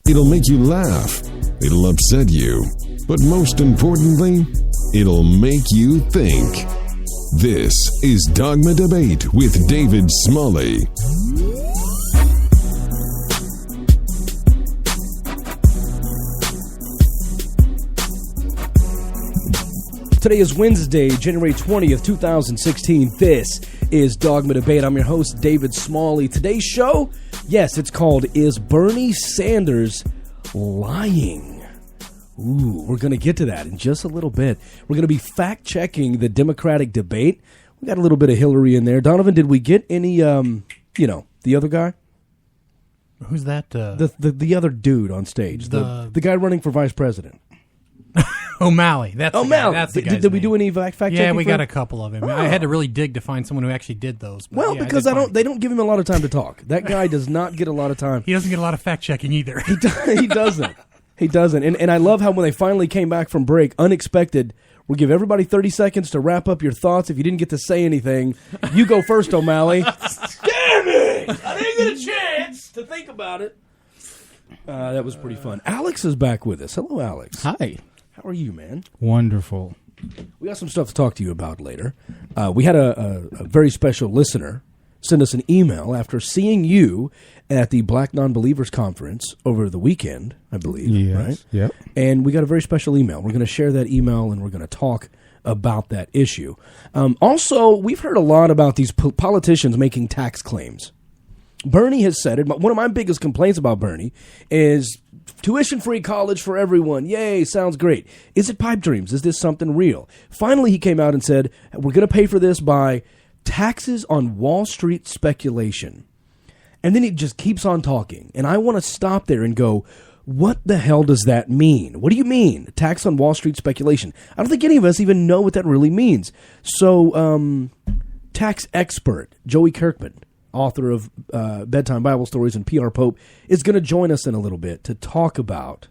It'll make you laugh. It'll upset you. But most importantly, it'll make you think. This is Dogma Debate with David Smalley. Today is Wednesday, January 20th, 2016. This is Dogma Debate. I'm your host, David Smalley. Today's show, yes, it's called Is Bernie Sanders Lying? Ooh, we're going to get to that in just a little bit. We're going to be fact-checking the Democratic debate. We got a little bit of Hillary in there. Donovan, did we get any, the other guy? Who's that? The other dude on stage. The guy running for vice president. O'Malley. That's O'Malley. That's the guy's did we name. do any fact-checking? Yeah, we got a couple of him. Oh. I had to really dig to find someone who actually did those. Well, yeah, because they don't give him a lot of time to talk. That guy does not get a lot of time. He doesn't get a lot of fact-checking either. He doesn't. He doesn't. And I love how when they finally came back from break, unexpected, we'll give everybody 30 seconds to wrap up your thoughts. If you didn't get to say anything, you go first, O'Malley. Damn it! I didn't get a chance to think about it. That was pretty fun. Alex is back with us. Hello, Alex. Hi. How are you, man? Wonderful. We got some stuff to talk to you about later. We had a very special listener send us an email after seeing you at the Black Non-Believers Conference over the weekend, I believe. Yes. Right? Yep. And we got a very special email. We're going to share that email, and we're going to talk about that issue. Also, we've heard a lot about these politicians making tax claims. Bernie has said it. One of my biggest complaints about Bernie is tuition-free college for everyone. Yay, sounds great. Is it pipe dreams? Is this something real? Finally, he came out and said, we're going to pay for this by taxes on Wall Street speculation. And then he just keeps on talking. And I want to stop there and go, what the hell does that mean? What do you mean, tax on Wall Street speculation? I don't think any of us even know what that really means. So, tax expert Joey Kirkman, author of Bedtime Bible Stories and PR Pope, is going to join us in a little bit to talk about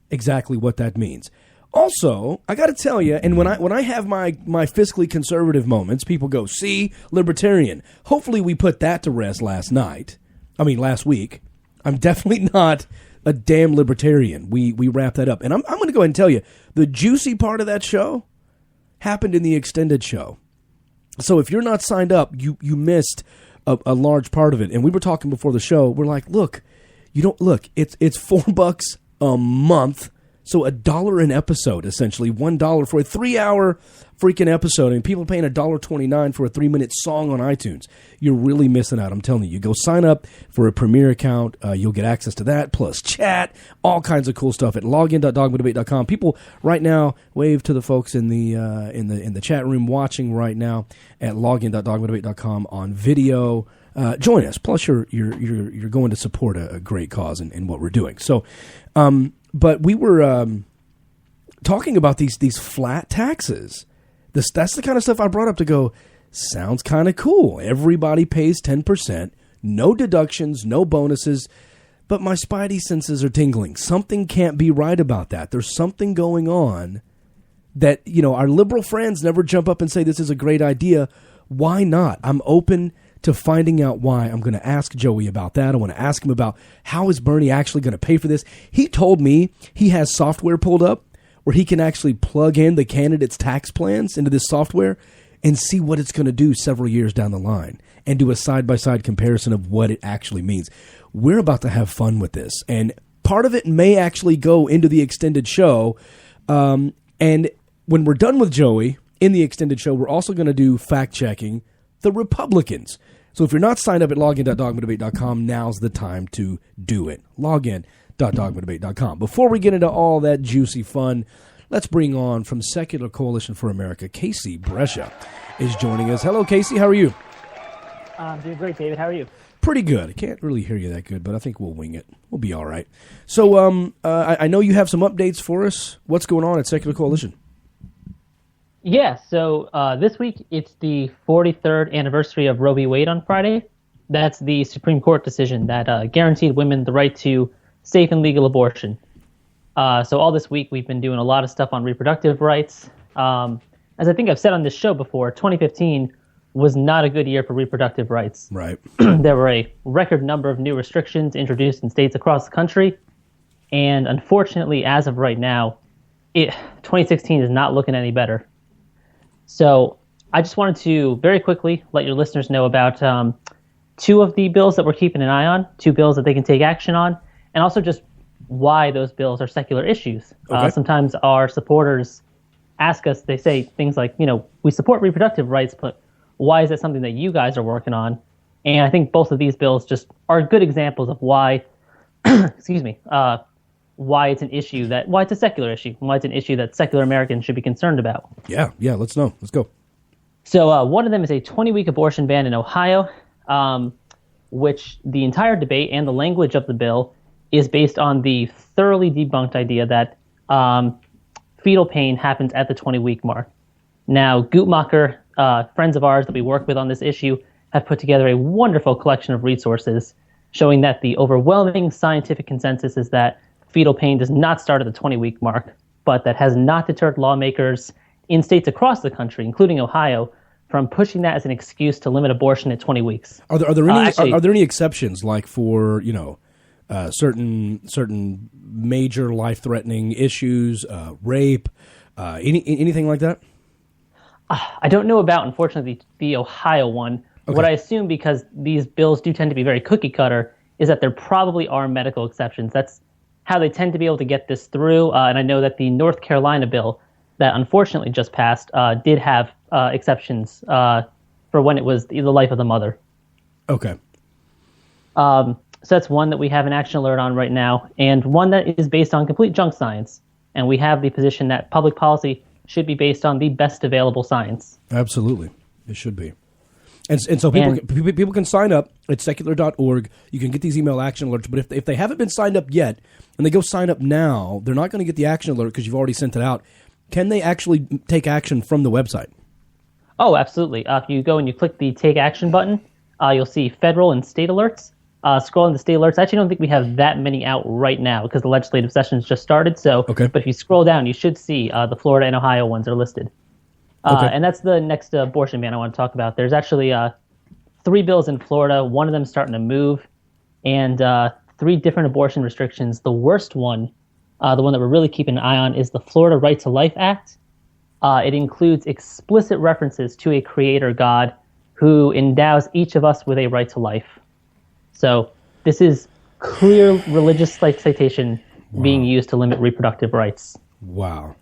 exactly what that means. Also, I got to tell you, and when I have my fiscally conservative moments, people go, see, libertarian. Hopefully we put that to rest last week. I'm definitely not a damn libertarian. We wrap that up. And I'm going to go ahead and tell you, the juicy part of that show happened in the extended show. So if you're not signed up, you missed a large part of it. And we were talking before the show. We're like, it's $4 a month, so $1 an episode, essentially $1 for a 3-hour freaking episode. And people are paying $1.29 for a 3-minute song on iTunes. You're really missing out. I'm telling you. You go sign up for a Premier account. You'll get access to that, plus chat, all kinds of cool stuff at login.dogmadebate.com. People right now, wave to the folks in the chat room watching right now at login.dogmadebate.com on video. Join us. Plus, you're going to support a great cause in what we're doing. So, but we were talking about these flat taxes. That's the kind of stuff I brought up to go, sounds kind of cool. Everybody pays 10%, no deductions, no bonuses, but my spidey senses are tingling. Something can't be right about that. There's something going on that, our liberal friends never jump up and say this is a great idea. Why not? I'm open to finding out why. I'm going to ask Joey about that. I want to ask him about how is Bernie actually going to pay for this. He told me he has software pulled up where he can actually plug in the candidates' tax plans into this software and see what it's going to do several years down the line and do a side-by-side comparison of what it actually means. We're about to have fun with this, and part of it may actually go into the extended show. And when we're done with Joey in the extended show, we're also going to do fact-checking the Republicans. So if you're not signed up at login.dogmadebate.com, now's the time to do it. Login.dogmadebate.com. Before we get into all that juicy fun, let's bring on from Secular Coalition for America, Casey Brescia is joining us. Hello, Casey. How are you? I'm doing great, David. How are you? Pretty good. I can't really hear you that good, but I think we'll wing it. We'll be all right. So I know you have some updates for us. What's going on at Secular Coalition? Yeah, so this week it's the 43rd anniversary of Roe v. Wade on Friday. That's the Supreme Court decision that guaranteed women the right to safe and legal abortion. So all this week we've been doing a lot of stuff on reproductive rights. As I think I've said on this show before, 2015 was not a good year for reproductive rights. Right. There were a record number of new restrictions introduced in states across the country, and unfortunately, as of right now, 2016 is not looking any better. So I just wanted to very quickly let your listeners know about two of the bills that we're keeping an eye on, two bills that they can take action on, and also just why those bills are secular issues. Okay. Sometimes our supporters ask us, they say things like, we support reproductive rights, but why is that something that you guys are working on? And I think both of these bills just are good examples of why, excuse me, why it's an issue why it's a secular issue, why it's an issue that secular Americans should be concerned about. Yeah, let's know. Let's go. So one of them is a 20-week abortion ban in Ohio, which the entire debate and the language of the bill is based on the thoroughly debunked idea that fetal pain happens at the 20-week mark. Now, Guttmacher, friends of ours that we work with on this issue, have put together a wonderful collection of resources showing that the overwhelming scientific consensus is that fetal pain does not start at the 20-week mark, but that has not deterred lawmakers in states across the country, including Ohio, from pushing that as an excuse to limit abortion at 20 weeks. Are there any exceptions, like for certain major life-threatening issues, rape, anything like that? I don't know about, unfortunately, the Ohio one. Okay. What I assume, because these bills do tend to be very cookie-cutter, is that there probably are medical exceptions. That's how they tend to be able to get this through. And I know that the North Carolina bill that unfortunately just passed did have exceptions for when it was the life of the mother. Okay. So that's one that we have an action alert on right now, and one that is based on complete junk science. And we have the position that public policy should be based on the best available science. Absolutely. It should be. And so people can sign up at secular.org. You can get these email action alerts. But if they haven't been signed up yet and they go sign up now, they're not going to get the action alert because you've already sent it out. Can they actually take action from the website? Oh, absolutely. If you go and you click the Take Action button, you'll see federal and state alerts. Scrolling the state alerts, I actually don't think we have that many out right now because the legislative session's just started. So, okay. But if you scroll down, you should see the Florida and Ohio ones are listed. Okay. And that's the next abortion ban I want to talk about. There's actually 3 bills in Florida, one of them starting to move, and 3 different abortion restrictions. The worst one, the one that we're really keeping an eye on, is the Florida Right to Life Act. It includes explicit references to a creator God who endows each of us with a right to life. So this is clear religious citation being used to limit reproductive rights. Wow.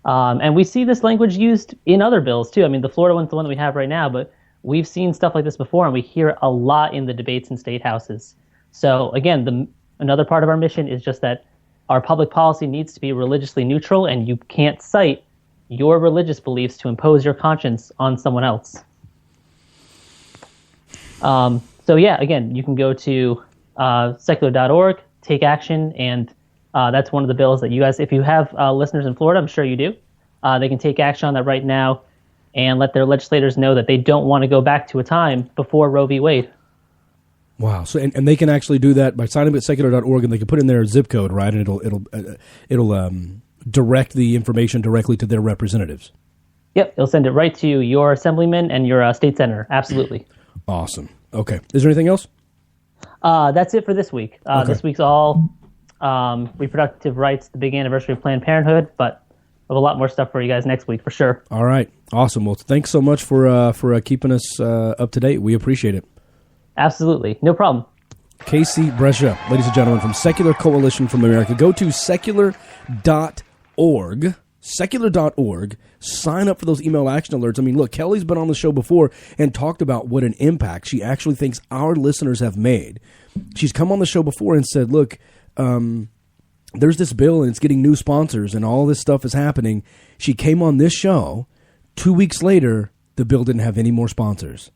And we see this language used in other bills, too. I mean, the Florida one's the one that we have right now, but we've seen stuff like this before, and we hear it a lot in the debates in state houses. So, again, another part of our mission is just that our public policy needs to be religiously neutral, and you can't cite your religious beliefs to impose your conscience on someone else. So, yeah, again, you can go to secular.org, take action, and that's one of the bills that you guys, if you have listeners in Florida, I'm sure you do, they can take action on that right now and let their legislators know that they don't want to go back to a time before Roe v. Wade. Wow. So and they can actually do that by signing up at secular.org, and they can put in their zip code, right? And it'll direct the information directly to their representatives. Yep. It'll send it right to your assemblyman and your state senator. Absolutely. Awesome. Okay. Is there anything else? That's it for this week. Okay. This week's all reproductive rights, the big anniversary of Planned Parenthood, but we'll have a lot more stuff for you guys next week for sure. All right. Awesome. Well, thanks so much for keeping us up to date. We appreciate it. Absolutely. No problem. Casey Brescia, ladies and gentlemen, from Secular Coalition from America. Go to secular.org, sign up for those email action alerts. I mean, look, Kelly's been on the show before and talked about what an impact she actually thinks our listeners have made. She's come on the show before and said, look, there's this bill and it's getting new sponsors and all this stuff is happening. She came on this show. 2 weeks later, the bill didn't have any more sponsors.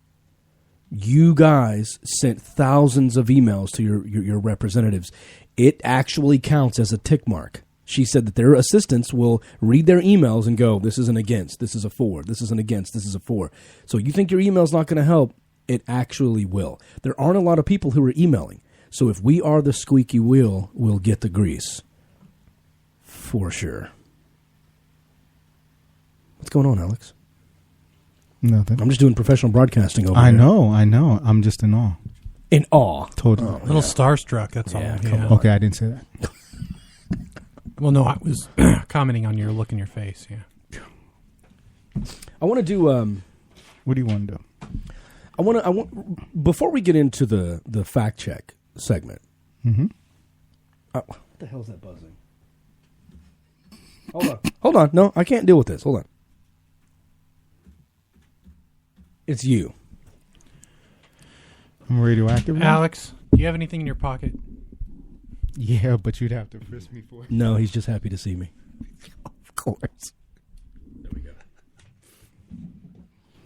You guys sent thousands of emails to your representatives. It actually counts as a tick mark. She said that their assistants will read their emails and go, this is an against, this is a for, this is an against, this is a for. So you think your email's not going to help? It actually will. There aren't a lot of people who are emailing. So if we are the squeaky wheel, we'll get the grease. For sure. What's going on, Alex? Nothing. I'm just doing professional broadcasting over here. I know. I'm just in awe. In awe. Totally. A little starstruck, that's all. come Okay, I didn't say that. Well, no, I was commenting on your look in your face, yeah. I want to do... What do you want to do? I want before we get into the fact check segment. Mm-hmm. What the hell is that buzzing? Hold on. No, I can't deal with this. Hold on. It's you. I'm radioactive now? Alex, do you have anything in your pocket? Yeah, but you'd have to frisk me for it. No, he's just happy to see me. Of course. There we go.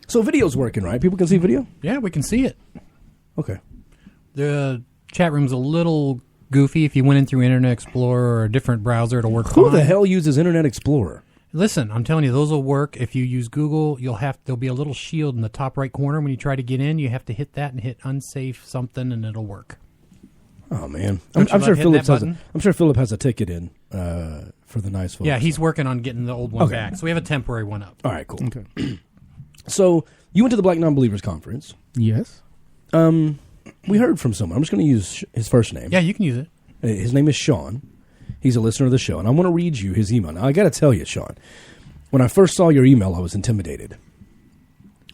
So video's working, right? People can see video? Yeah, we can see it. Okay. The chat room's a little goofy. If you went in through Internet Explorer or a different browser, it'll work Who fine. the hell uses Internet Explorer? Listen, I'm telling you, those will work. If you use Google, there'll be a little shield in the top right corner. When you try to get in, you have to hit that and hit unsafe something, and it'll work. Oh man, Don't you I'm love sure hitting Philip that has. button? I'm sure Philip has a ticket in for the nice folks. Yeah, he's working on getting the old one Okay. back. So we have a temporary one up. All right, cool. Okay. So you went to the Black Non-Believers Conference. Yes. We heard from someone. I'm just going to use his first name. Yeah, you can use it. His name is Sean. He's a listener of the show, and I want to read you his email. Now, I got to tell you, Sean, when I first saw your email, I was intimidated,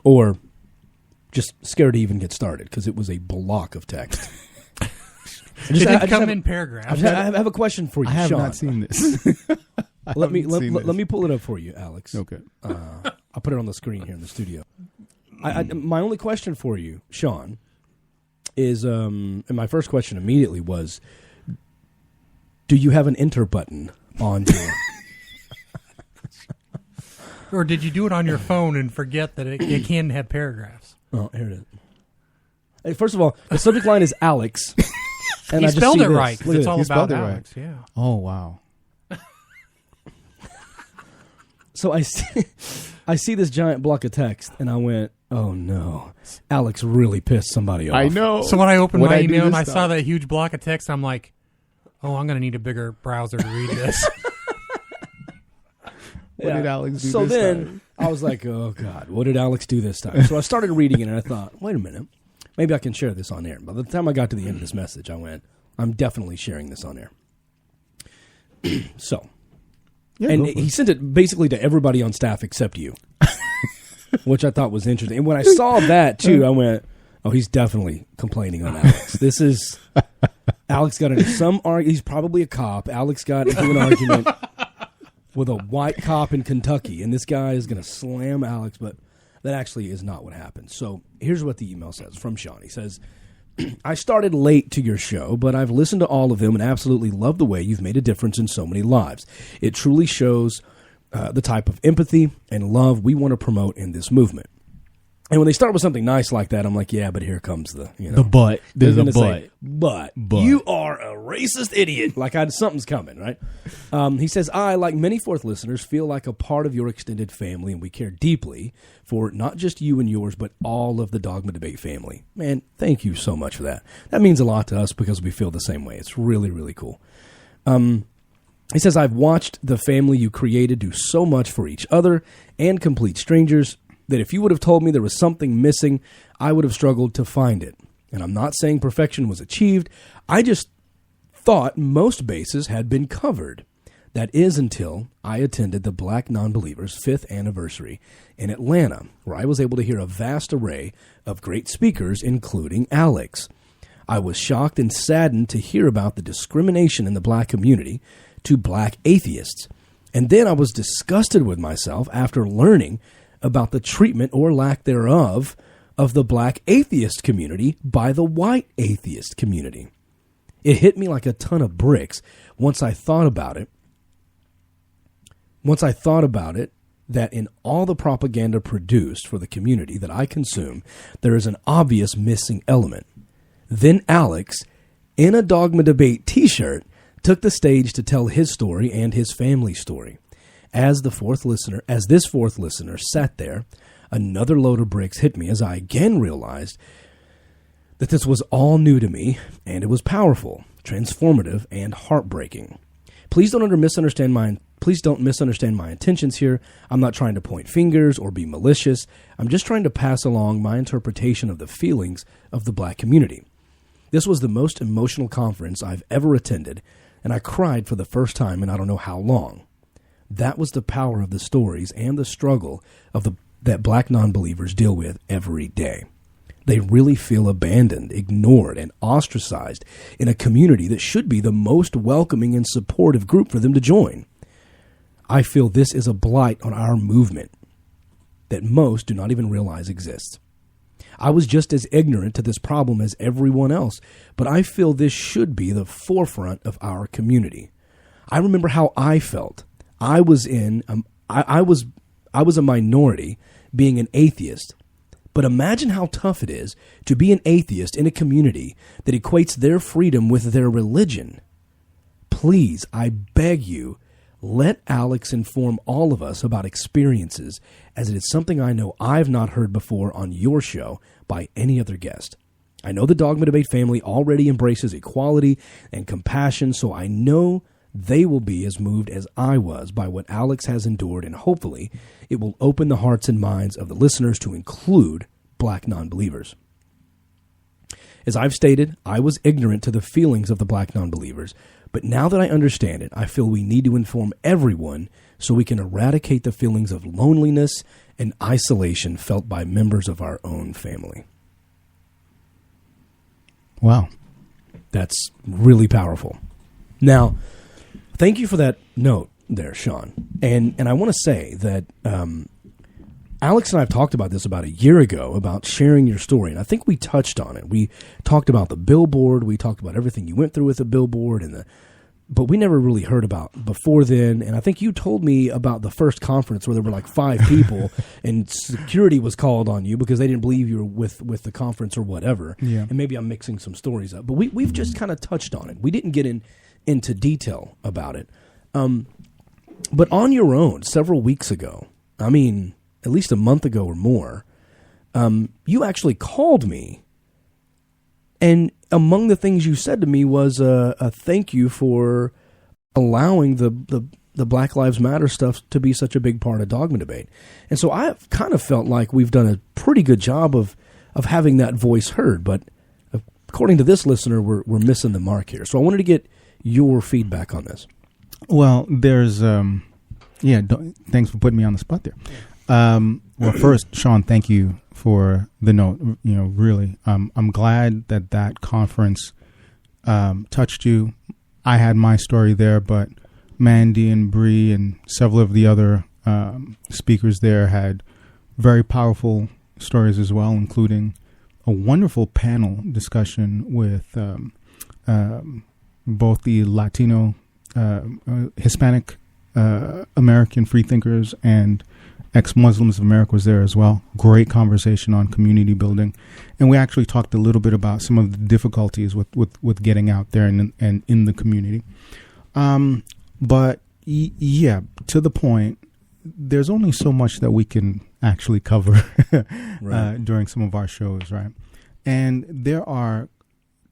or just scared to even get started because it was a block of text. It didn't come in paragraphs. I have a question for you, I have Sean. not seen this. Let me pull it up for you, Alex. Okay. I'll put it on the screen here in the studio. My only question for you, Sean, is and my first question immediately was, do you have an enter button on your... Or did you do it on your phone and forget that it can have paragraphs? Oh, here it is. Hey, first of all, the subject line is Alex. And He I just spelled see it this. right. 'Cause Look at it's it. all He about spelled it right. Alex. Yeah. Oh, wow. So I see this giant block of text, and I went, oh no. Alex really pissed somebody off. I know. So when I opened What'd my I do email and this I saw time? that huge block of text, I'm like, oh, I'm going to need a bigger browser to read this. What did Alex do So this then time? I was like, oh God, what did Alex do this time? So I started reading it, and I thought, wait a minute. Maybe I can share this on air. By the time I got to the end of this message, I went, I'm definitely sharing this on air. So, Yeah, and go for he it. sent it basically to everybody on staff except you, which I thought was interesting. And when I saw that too, I went, oh, he's definitely complaining on Alex. This is, Alex got into some argument. He's probably a cop. Alex got into an argument with a white cop in Kentucky, and this guy is going to slam Alex, but that actually is not what happened. So here's what the email says from Sean. He says, I started late to your show, but I've listened to all of them and absolutely love the way you've made a difference in so many lives. It truly shows the type of empathy and love we want to promote in this movement. And when they start with something nice like that, I'm like, yeah, but here comes the but. There's they're a gonna say, but. but you are a racist idiot. Like something's coming, right? He says, I, like many Fourth listeners, feel like a part of your extended family, and we care deeply for not just you and yours, but all of the Dogma Debate family. Man, thank you so much for that. That means a lot to us because we feel the same way. It's really, really cool. He says, I've watched the family you created do so much for each other and complete strangers that if you would have told me there was something missing, I would have struggled to find it. And I'm not saying perfection was achieved. I just thought most bases had been covered. That is until I attended the Black Non-Believers 5th anniversary in Atlanta, where I was able to hear a vast array of great speakers, including Alex. I was shocked and saddened to hear about the discrimination in the black community to black atheists. And then I was disgusted with myself after learning about the treatment or lack thereof of the black atheist community by the white atheist community. It hit me like a ton of bricks once I thought about it. That in all the propaganda produced for the community that I consume, there is an obvious missing element. Then Alex, in a Dogma Debate t-shirt, took the stage to tell his story and his family's story. As this fourth listener sat there, another load of bricks hit me as I again realized that this was all new to me, and it was powerful, transformative, and heartbreaking. Please don't misunderstand my Please don't misunderstand my intentions here. I'm not trying to point fingers or be malicious. I'm just trying to pass along my interpretation of the feelings of the black community. This was the most emotional conference I've ever attended, and I cried for the first time in I don't know how long. That was the power of the stories and the struggle of that black non-believers deal with every day. They really feel abandoned, ignored, and ostracized in a community that should be the most welcoming and supportive group for them to join. I feel this is a blight on our movement that most do not even realize exists. I was just as ignorant to this problem as everyone else, but I feel this should be the forefront of our community. I remember how I felt. I was a minority being an atheist, but imagine how tough it is to be an atheist in a community that equates their freedom with their religion. Please, I beg you, let Alex inform all of us about experiences, as it is something I know I've not heard before on your show by any other guest. I know the Dogma Debate family already embraces equality and compassion, so I know they will be as moved as I was by what Alex has endured, and hopefully it will open the hearts and minds of the listeners to include black non-believers. As I've stated, I was ignorant to the feelings of the black non-believers, but now that I understand it, I feel we need to inform everyone so we can eradicate the feelings of loneliness and isolation felt by members of our own family. Wow. That's really powerful. Now, thank you for that note there, Sean. And I want to say that Alex and I have talked about this about a year ago, about sharing your story, and I think we touched on it. We talked about the billboard. We talked about everything you went through with the billboard, but we never really heard about before then. And I think you told me about the first conference where there were like 5 people and security was called on you because they didn't believe you were with the conference or whatever. Yeah. And maybe I'm mixing some stories up. But we've just kind of touched on it. We didn't get into detail about it. But on your own, several weeks ago, I mean, at least a month ago or more, you actually called me. And among the things you said to me was a thank you for allowing the Black Lives Matter stuff to be such a big part of Dogma Debate. And so I've kind of felt like we've done a pretty good job of having that voice heard. But according to this listener, we're missing the mark here. So I wanted to get your feedback on this. Well, there's, thanks for putting me on the spot there. Well, first, Sean, thank you for the note. You know, really, I'm glad that conference touched you. I had my story there, but Mandy and Bree and several of the other speakers there had very powerful stories as well, including a wonderful panel discussion with both the Latino, Hispanic American freethinkers and ex-Muslims of America was there as well. Great conversation on community building. And we actually talked a little bit about some of the difficulties with getting out there and in the community. But yeah, to the point, there's only so much that we can actually cover right. During some of our shows, right? And there are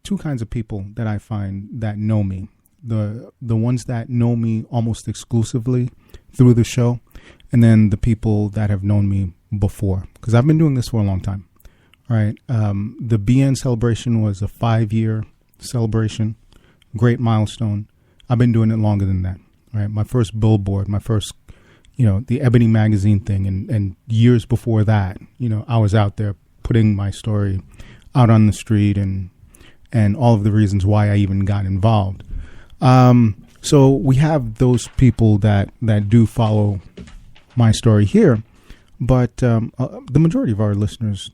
2 kinds of people that I find that know me. The ones that know me almost exclusively through the show, and then the people that have known me before, because I've been doing this for a long time, right? The BN celebration was a 5-year celebration, great milestone. I've been doing it longer than that, right? My first billboard, my first, the Ebony magazine thing, and years before that, I was out there putting my story out on the street and all of the reasons why I even got involved. So we have those people that do follow my story here, but the majority of our listeners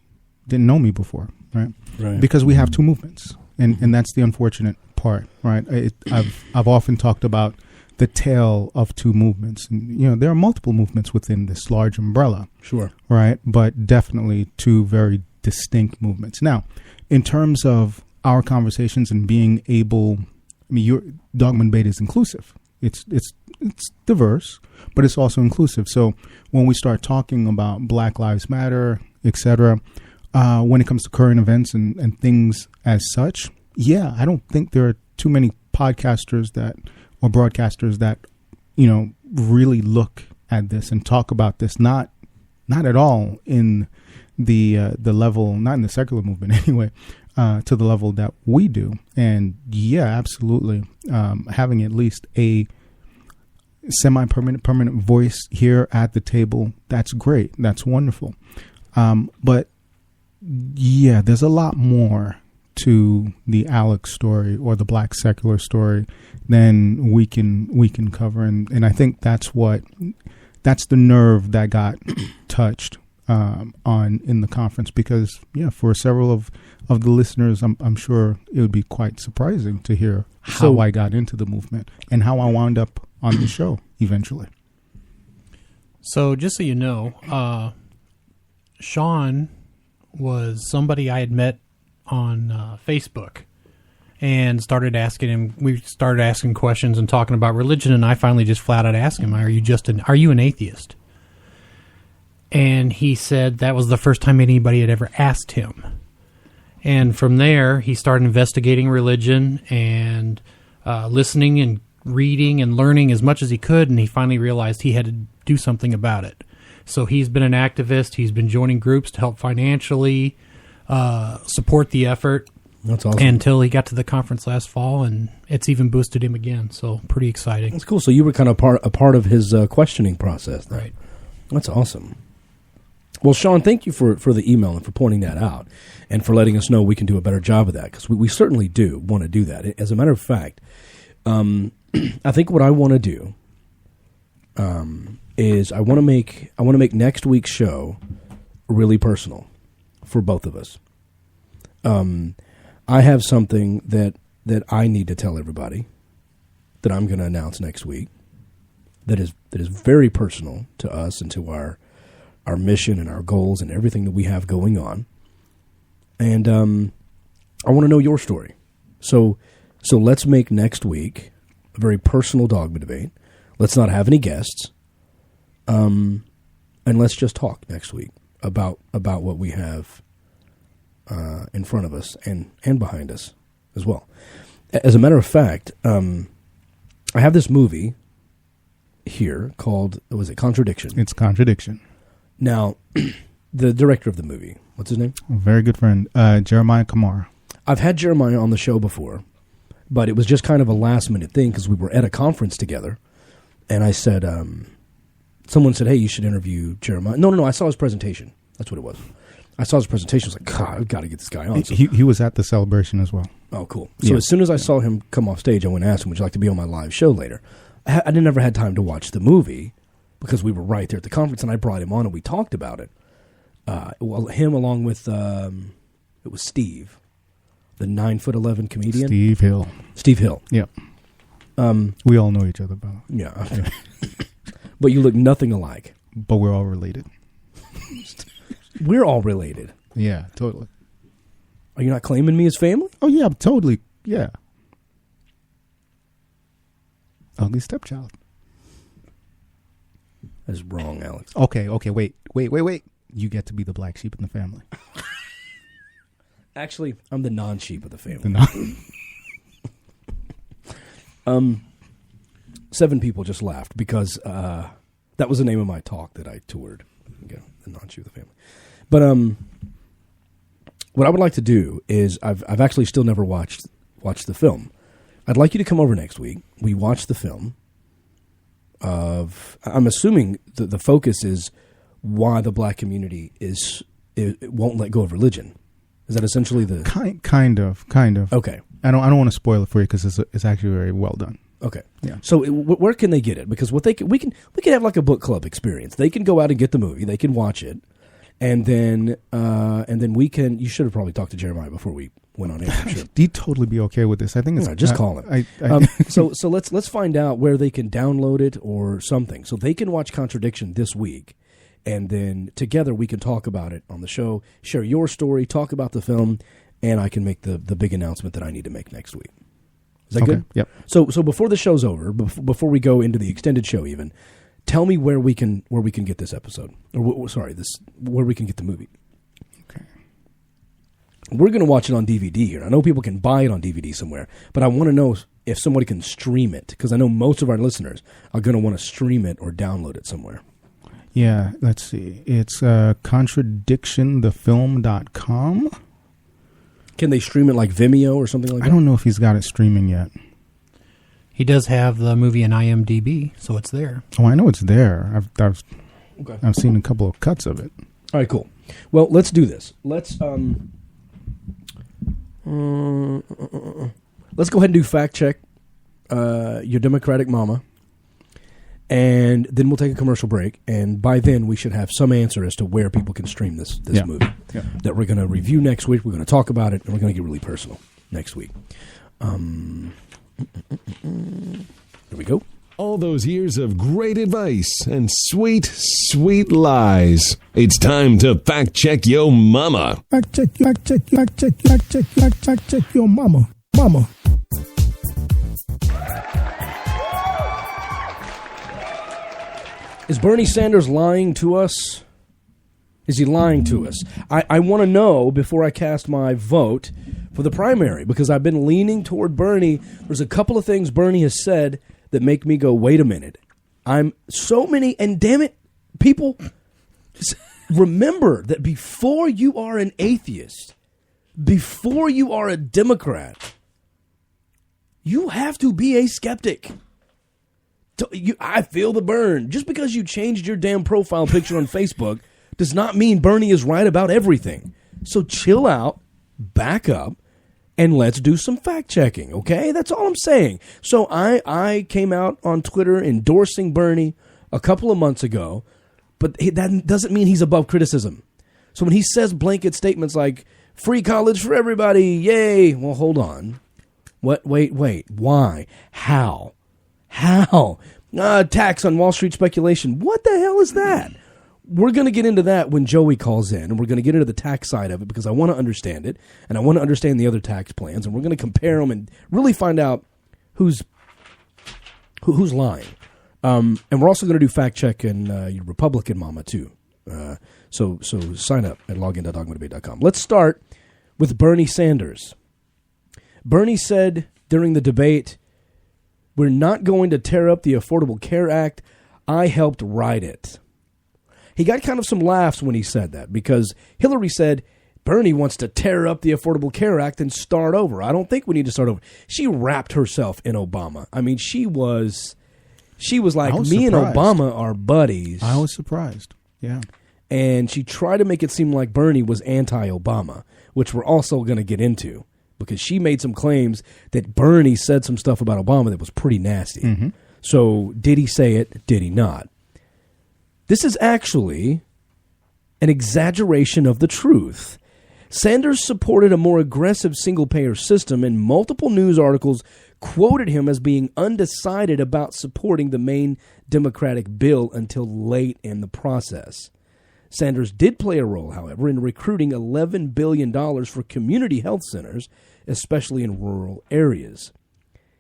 didn't know me before, right? Right. Because we have 2 movements, and that's the unfortunate part, right? I've often talked about the tale of 2 movements, and there are multiple movements within this large umbrella, sure, right? But definitely 2 very distinct movements. Now, in terms of our conversations and being able, your Dogma Debate is inclusive. It's diverse, but it's also inclusive. So when we start talking about Black Lives Matter, etc., when it comes to current events and things as such, I don't think there are too many podcasters or broadcasters that really look at this and talk about this, not at all in the level, not in the secular movement anyway, to the level that we do. And yeah, absolutely, having at least a permanent voice here at the table, that's great. That's wonderful. But yeah, there's a lot more to the Alex story or the Black secular story than we can cover. And I think that's the nerve that got touched in the conference, because for several of the listeners, I'm sure it would be quite surprising to hear how I got into the movement and how I wound up on the show eventually. So just so you know, Sean was somebody I had met on Facebook and started asking him. We started asking questions and talking about religion, and I finally just flat out asked him, "Are you an atheist?" And he said that was the first time anybody had ever asked him. And from there, he started investigating religion and listening and reading and learning as much as he could, and he finally realized he had to do something about it. So he's been an activist. He's been joining groups to help financially support the effort. That's awesome. Until he got to the conference last fall, and it's even boosted him again. So pretty exciting. That's cool. So you were kind of a part of his questioning process then. Right. That's awesome. Well, Sean, thank you for the email and for pointing that out and for letting us know we can do a better job of that, because we certainly do want to do that. As a matter of fact, I think what I want to do is I want to make next week's show really personal for both of us. I have something that I need to tell everybody that I'm going to announce next week that is very personal to us and to our mission and our goals and everything that we have going on. And I want to know your story. So let's make next week a very personal dogma debate. Let's not have any guests. And let's just talk next week about what we have in front of us and behind us as well. As a matter of fact, I have this movie here called, was it Contradiction? It's Contradiction. Now, the director of the movie, what's his name? A very good friend, Jeremiah Kamara. I've had Jeremiah on the show before, but it was just kind of a last-minute thing because we were at a conference together, and I said, someone said, hey, you should interview Jeremiah. No, I saw his presentation. That's what it was. I saw his presentation. I was like, God, I've got to get this guy on. So, he was at the celebration as well. Oh, cool. So as soon as I saw him come off stage, I went and asked him, would you like to be on my live show later? I never had time to watch the movie because we were right there at the conference, and I brought him on, and we talked about it. Him along with, it was Steve, the 9'11" comedian. Steve Hill. Steve Hill. Yep. We all know each other, though. Yeah. But you look nothing alike. But we're all related. We're all related. Yeah, totally. Are you not claiming me as family? Oh, yeah, totally. Yeah. Ugly stepchild. That's wrong, Alex. Okay, wait. You get to be the black sheep in the family. Actually, I'm the non-sheep of the family. 7 people just laughed because that was the name of my talk that I toured. Again, the non-sheep of the family. But what I would like to do is I've actually still never watched the film. I'd like you to come over next week. We watch the film I'm assuming the focus is why the black community it won't let go of religion. Is that essentially the kind of? Okay. I don't want to spoil it for you because it's actually very well done. Okay. Yeah. So where can they get it? Because we can have like a book club experience. They can go out and get the movie. They can watch it, and then we can. You should have probably talked to Jeremiah before we went on air. I'm sure. He'd totally be okay with this. I think it's just call him. So let's find out where they can download it or something, so they can watch Contradiction this week, and then together we can talk about it on the show. Share your story, talk about the film, and I can make the big announcement that I need to make next week. Is that good? Yep. So before the show's over, before we go into the extended show, even tell me where we can get this episode, or where we can get the movie. Okay. We're going to watch it on DVD here. I know people can buy it on DVD somewhere, but I want to know if somebody can stream it, because I know most of our listeners are going to want to stream it or download it somewhere. Yeah, let's see. It's contradictionthefilm.com. Can they stream it like Vimeo or something like that? I don't know if he's got it streaming yet. He does have the movie in IMDb, so it's there. Oh, I know it's there. I've Okay. seen a couple of cuts of it. All right, cool. Well, let's do this. Let's let's go ahead and do fact check your Democratic mama, and then we'll take a commercial break. And by then, we should have some answer as to where people can stream this Yeah. movie Yeah. that we're going to review next week. We're going to talk about it, and we're going to get really personal next week. Here we go. All those years of great advice and sweet, sweet lies. It's time to fact check your mama. Fact check your mama. Mama. Is Bernie Sanders lying to us? Is he lying to us? I want to know before I cast my vote for the primary, because I've been leaning toward Bernie. There's a couple of things Bernie has said that make me go, wait a minute. And damn it, people, just remember that before you are an atheist, before you are a Democrat, you have to be a skeptic. I feel the burn. Just because you changed your damn profile picture on Facebook does not mean Bernie is right about everything. So chill out, back up, and let's do some fact checking, okay? That's all I'm saying. So I came out on Twitter endorsing Bernie a couple of months ago, but that doesn't mean he's above criticism. So when he says blanket statements like, free college for everybody, yay, well, hold on. What? Wait, why? How? Tax on Wall Street speculation. What the hell is that? We're going to get into that when Joey calls in, and we're going to get into the tax side of it because I want to understand it, and I want to understand the other tax plans, and we're going to compare them and really find out who's lying. And we're also going to do fact check and your Republican mama too. So sign up at login.dogmadebate.com. Let's start with Bernie Sanders. Bernie said during the debate, "We're not going to tear up the Affordable Care Act. I helped write it." He got kind of some laughs when he said that because Hillary said Bernie wants to tear up the Affordable Care Act and start over. I don't think we need to start over. She wrapped herself in Obama. I mean, she was like, me and Obama are buddies. I was surprised. Yeah. And she tried to make it seem like Bernie was anti-Obama, which we're also going to get into because she made some claims that Bernie said some stuff about Obama that was pretty nasty. Mm-hmm. So did he say it? Did he not? This is actually an exaggeration of the truth. Sanders supported a more aggressive single-payer system, and multiple news articles quoted him as being undecided about supporting the main Democratic bill until late in the process. Sanders did play a role, however, in recruiting $11 billion for community health centers, especially in rural areas.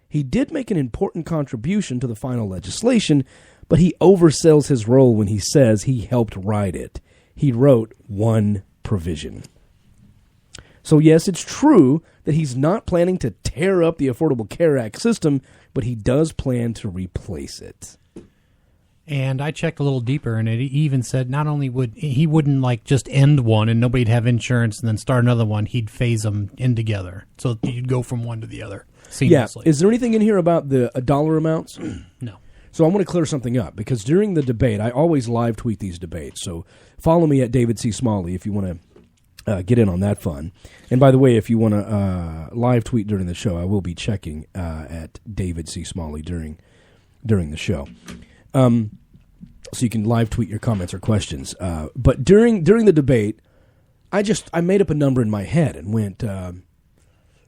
He did make an important contribution to the final legislation, but he oversells his role when he says he helped write it. He wrote one provision. So yes, it's true that he's not planning to tear up the Affordable Care Act system, but he does plan to replace it. And I checked a little deeper, and it even said not only wouldn't like just end one and nobody'd have insurance and then start another one, he'd phase them in together. So you'd go from one to the other seamlessly. Yeah. Is there anything in here about the dollar amounts? No. So I want to clear something up because during the debate, I always live tweet these debates. So follow me at David C. Smalley if you want to get in on that fun. And by the way, if you want to live tweet during the show, I will be checking at David C. Smalley during the show. So you can live tweet your comments or questions. But during the debate, I made up a number in my head and went,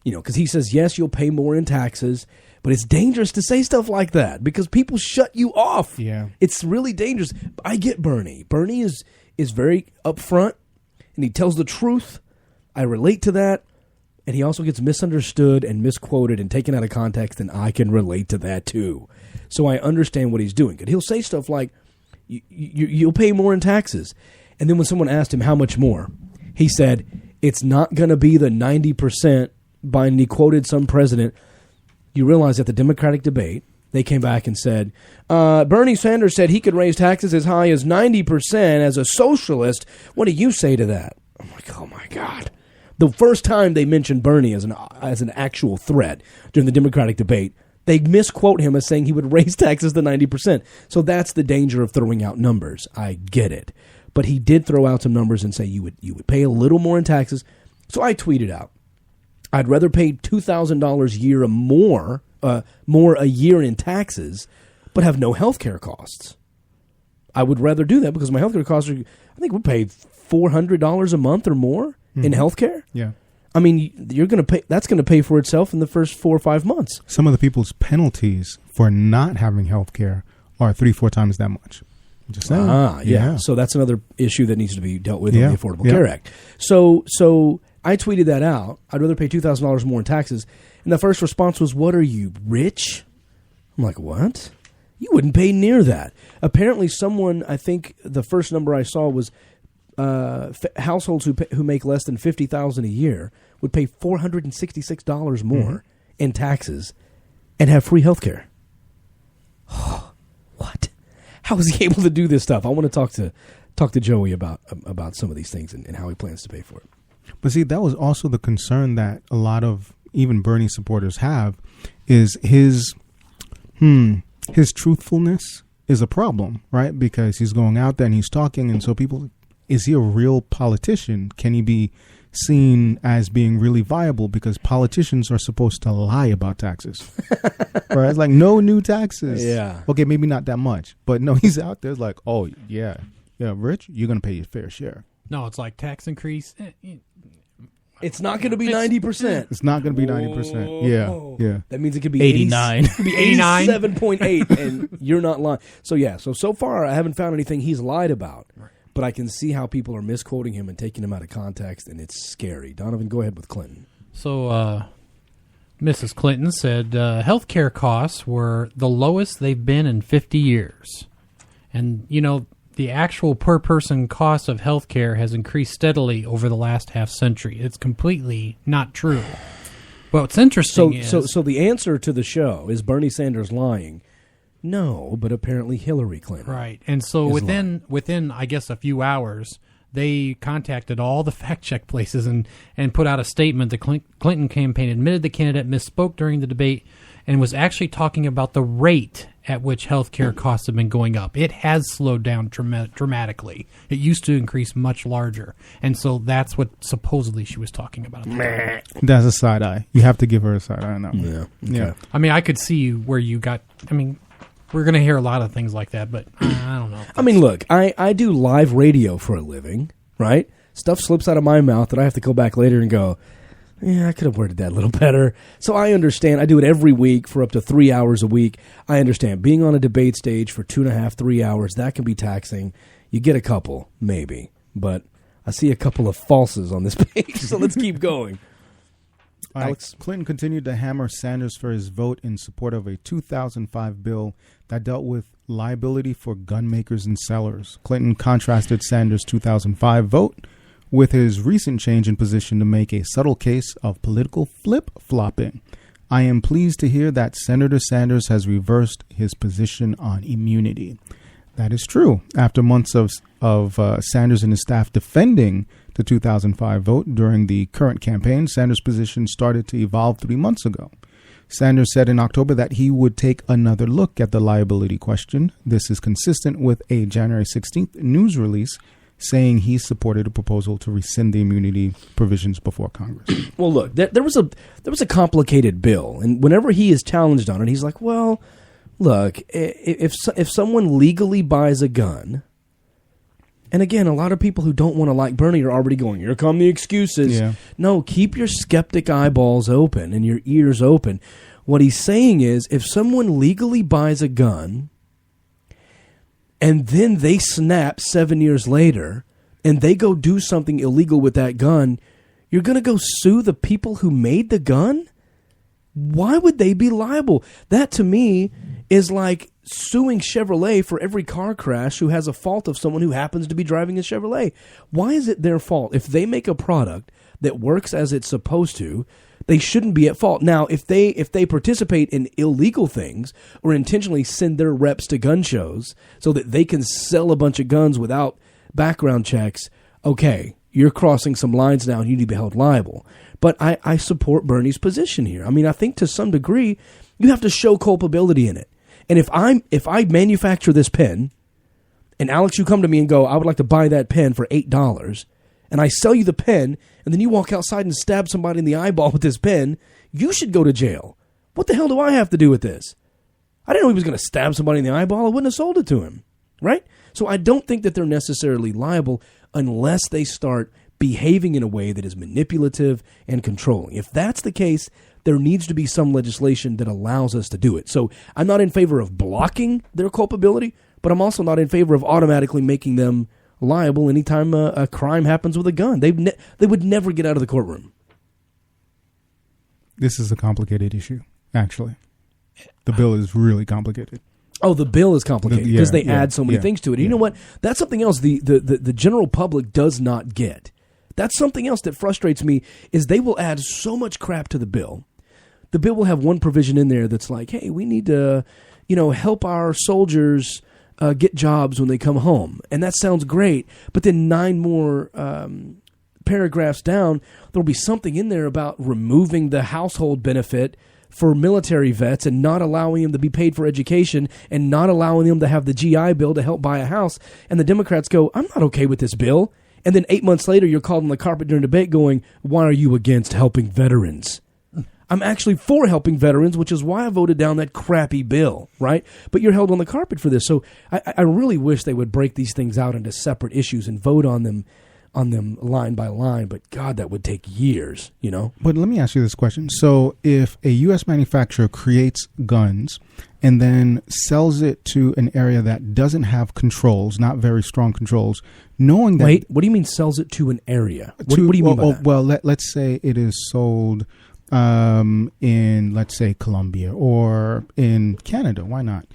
because he says, yes, you'll pay more in taxes, but it's dangerous to say stuff like that because people shut you off. Yeah. It's really dangerous. I get Bernie. Bernie is very upfront, and he tells the truth. I relate to that. And he also gets misunderstood and misquoted and taken out of context, and I can relate to that too. So I understand what he's doing. And he'll say stuff like, you'll pay more in taxes. And then when someone asked him how much more, he said, it's not going to be the 90%, and he quoted some president. you realize at the Democratic debate, they came back and said, Bernie Sanders said he could raise taxes as high as 90% as a socialist. What do you say to that? I'm like, oh, my God. The first time they mentioned Bernie as an actual threat during the Democratic debate, they misquote him as saying he would raise taxes to 90%. So that's the danger of throwing out numbers. I get it. But he did throw out some numbers and say you would pay a little more in taxes. So I tweeted out, I'd rather pay $2,000 a year more a year in taxes, but have no health care costs. I would rather do that because my health care costs are, I think we pay $400 a month or more in health care. Yeah. I mean, you're going to pay. That's going to pay for itself in the first 4 or 5 months. Some of the people's penalties for not having health care are 3-4 times that much. Just saying. Yeah. So that's another issue that needs to be dealt with in the Affordable Care Act. So I tweeted that out. I'd rather pay $2,000 more in taxes. And the first response was, what are you, rich? I'm like, what? You wouldn't pay near that. Apparently someone, I think the first number I saw was households who make less than $50,000 a year would pay $466 more in taxes and have free health care. What? How is he able to do this stuff? I want to talk to Joey about some of these things and how he plans to pay for it. But see, that was also the concern that a lot of even Bernie supporters have, is his truthfulness is a problem, right? Because he's going out there and he's talking, and so people, is he a real politician? Can he be seen as being really viable? Because politicians are supposed to lie about taxes, right? It's like, no new taxes. Yeah. Okay, maybe not that much, but no, he's out there like, oh yeah, Rich, you're gonna pay your fair share. No, it's like tax increase. It's not going to be 90%. It's not going to be 90%. Yeah. That means it could be 89. It could be 87.8, and you're not lying. So far, I haven't found anything he's lied about. Right. But I can see how people are misquoting him and taking him out of context, and it's scary. Donovan, go ahead with Clinton. So, Mrs. Clinton said health care costs were the lowest they've been in 50 years. And, the actual per-person cost of health care has increased steadily over the last half-century. It's completely not true. But what's interesting is... So the answer to the show, is Bernie Sanders lying? No, but apparently Hillary Clinton. Right. And so within, I guess, a few hours, they contacted all the fact-check places and put out a statement. The Clinton campaign admitted the candidate misspoke during the debate and was actually talking about the rate at which health care costs have been going up. It has slowed down dramatically. It used to increase much larger. And so that's what supposedly she was talking about. That's a side eye. You have to give her a side eye on that one. Yeah. Yeah. I mean, I could see where you got... I mean, we're going to hear a lot of things like that, but I don't know. I mean, look, I do live radio for a living, right? Stuff slips out of my mouth that I have to go back later and go, yeah, I could have worded that a little better. So I understand. I do it every week for up to 3 hours a week. I understand. Being on a debate stage for 2.5, 3 hours, that can be taxing. You get a couple, maybe. But I see a couple of falses on this page, so let's keep going. Alex? Clinton continued to hammer Sanders for his vote in support of a 2005 bill that dealt with liability for gun makers and sellers. Clinton contrasted Sanders' 2005 vote with his recent change in position to make a subtle case of political flip-flopping. I am pleased to hear that Senator Sanders has reversed his position on immunity. That is true. After months of Sanders and his staff defending the 2005 vote during the current campaign, Sanders' position started to evolve 3 months ago. Sanders said in October that he would take another look at the liability question. This is consistent with a January 16th news release saying he supported a proposal to rescind the immunity provisions before Congress. Well, look, there was a complicated bill, and whenever he is challenged on it, he's like, well, look, if someone legally buys a gun, and again, a lot of people who don't want to like Bernie are already going, here come the excuses. Yeah. No, keep your skeptic eyeballs open and your ears open. What he's saying is, if someone legally buys a gun, and then they snap 7 years later, and they go do something illegal with that gun, you're going to go sue the people who made the gun? Why would they be liable? That, to me, is like suing Chevrolet for every car crash who has a fault of someone who happens to be driving a Chevrolet. Why is it their fault? If they make a product that works as it's supposed to, They shouldn't be at fault. Now, if they participate in illegal things or intentionally send their reps to gun shows so that they can sell a bunch of guns without background checks, okay, you're crossing some lines now and you need to be held liable. But I support Bernie's position here. I mean, I think to some degree you have to show culpability in it. And if I manufacture this pen, and Alex, you come to me and go, I would like to buy that pen for $8, and I sell you the pen, and then you walk outside and stab somebody in the eyeball with this pen, you should go to jail. What the hell do I have to do with this? I didn't know he was going to stab somebody in the eyeball. I wouldn't have sold it to him, right? So I don't think that they're necessarily liable unless they start behaving in a way that is manipulative and controlling. If that's the case, there needs to be some legislation that allows us to do it. So I'm not in favor of blocking their culpability, but I'm also not in favor of automatically making them liable anytime a crime happens with a gun. They would never get out of the courtroom. This is a complicated issue, actually. The bill is really complicated. Oh, the bill is complicated because they add so many things to it. And you know what? That's something else the general public does not get. That's something else that frustrates me is they will add so much crap to the bill. The bill will have one provision in there that's like, hey, we need to, help our soldiers get jobs when they come home. And that sounds great. But then 9 more paragraphs down, there'll be something in there about removing the household benefit for military vets and not allowing them to be paid for education and not allowing them to have the GI Bill to help buy a house. And the Democrats go, I'm not okay with this bill. And then 8 months later, you're called on the carpet during debate going, why are you against helping veterans? I'm actually for helping veterans, which is why I voted down that crappy bill, right? But you're held on the carpet for this. So I really wish they would break these things out into separate issues and vote on them line by line. But, God, that would take years, But let me ask you this question. So if a U.S. manufacturer creates guns and then sells it to an area that doesn't have controls, not very strong controls, knowing that... Wait, what do you mean sells it to an area? What do you mean by that? Well, let's say it is sold... in, let's say, Colombia or in Canada, why not?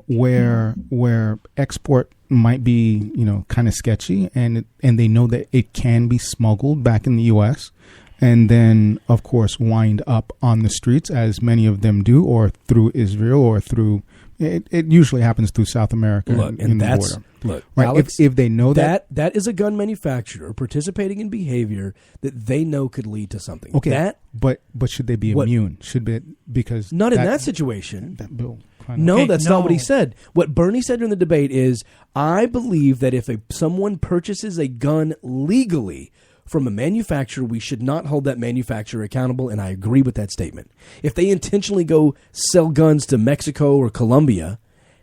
Where export might be, kind of sketchy, and they know that it can be smuggled back in the U.S. and then, of course, wind up on the streets, as many of them do, or through Israel, or through it usually happens through South America. Look, in the border. Look, right? Alex, if they know that is a gun manufacturer participating in behavior that they know could lead to something. Okay, but should they be immune? Should be because not in that situation. That bill. That's not what he said. What Bernie said during the debate is, I believe that if someone purchases a gun legally from a manufacturer, we should not hold that manufacturer accountable, and I agree with that statement. If they intentionally go sell guns to Mexico or Colombia,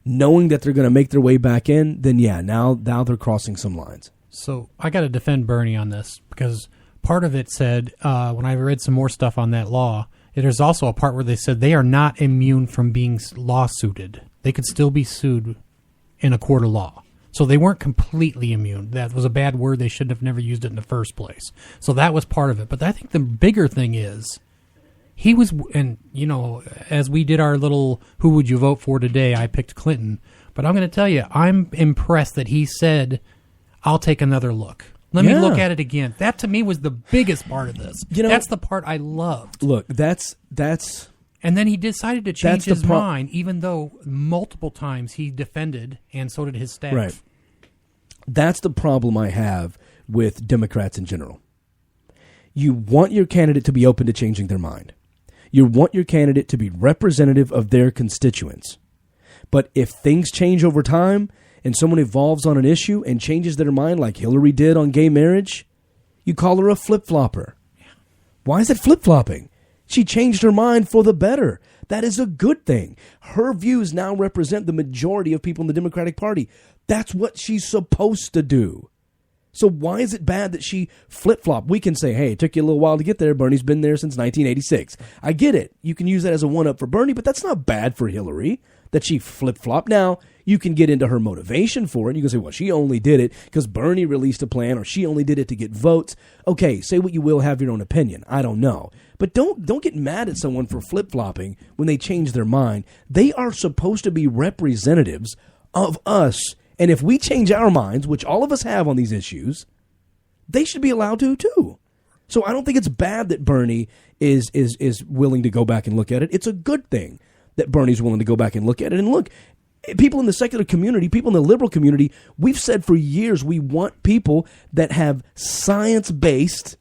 knowing that they're going to make their way back in, then now they're crossing some lines. So I got to defend Bernie on this because part of it said, when I read some more stuff on that law, there's also a part where they said they are not immune from being lawsuited. They could still be sued in a court of law. So they weren't completely immune. That was a bad word. They should have never used it in the first place. So that was part of it. But I think the bigger thing is he was, and, as we did our little who would you vote for today, I picked Clinton. But I'm going to tell you, I'm impressed that he said, I'll take another look. Let me look at it again. That, to me, was the biggest part of this. That's the part I loved. Look, that's... And then he decided to change his mind, even though multiple times he defended, and so did his staff. Right. That's the problem I have with Democrats in general. You want your candidate to be open to changing their mind. You want your candidate to be representative of their constituents. But if things change over time and someone evolves on an issue and changes their mind like Hillary did on gay marriage, you call her a flip-flopper. Why is it flip-flopping? She changed her mind for the better. That is a good thing. Her views now represent the majority of people in the Democratic Party. That's what she's supposed to do. So why is it bad that she flip-flopped? We can say, hey, it took you a little while to get there. Bernie's been there since 1986. I get it. You can use that as a one-up for Bernie, but that's not bad for Hillary that she flip-flopped. Now, you can get into her motivation for it. You can say, well, she only did it because Bernie released a plan, or she only did it to get votes. Okay, say what you will, have your own opinion. I don't know. But don't get mad at someone for flip-flopping when they change their mind. They are supposed to be representatives of us. And if we change our minds, which all of us have on these issues, they should be allowed to too. So I don't think it's bad that Bernie is willing to go back and look at it. It's a good thing that Bernie's willing to go back and look at it. And look, people in the secular community, people in the liberal community, we've said for years we want people that have science-based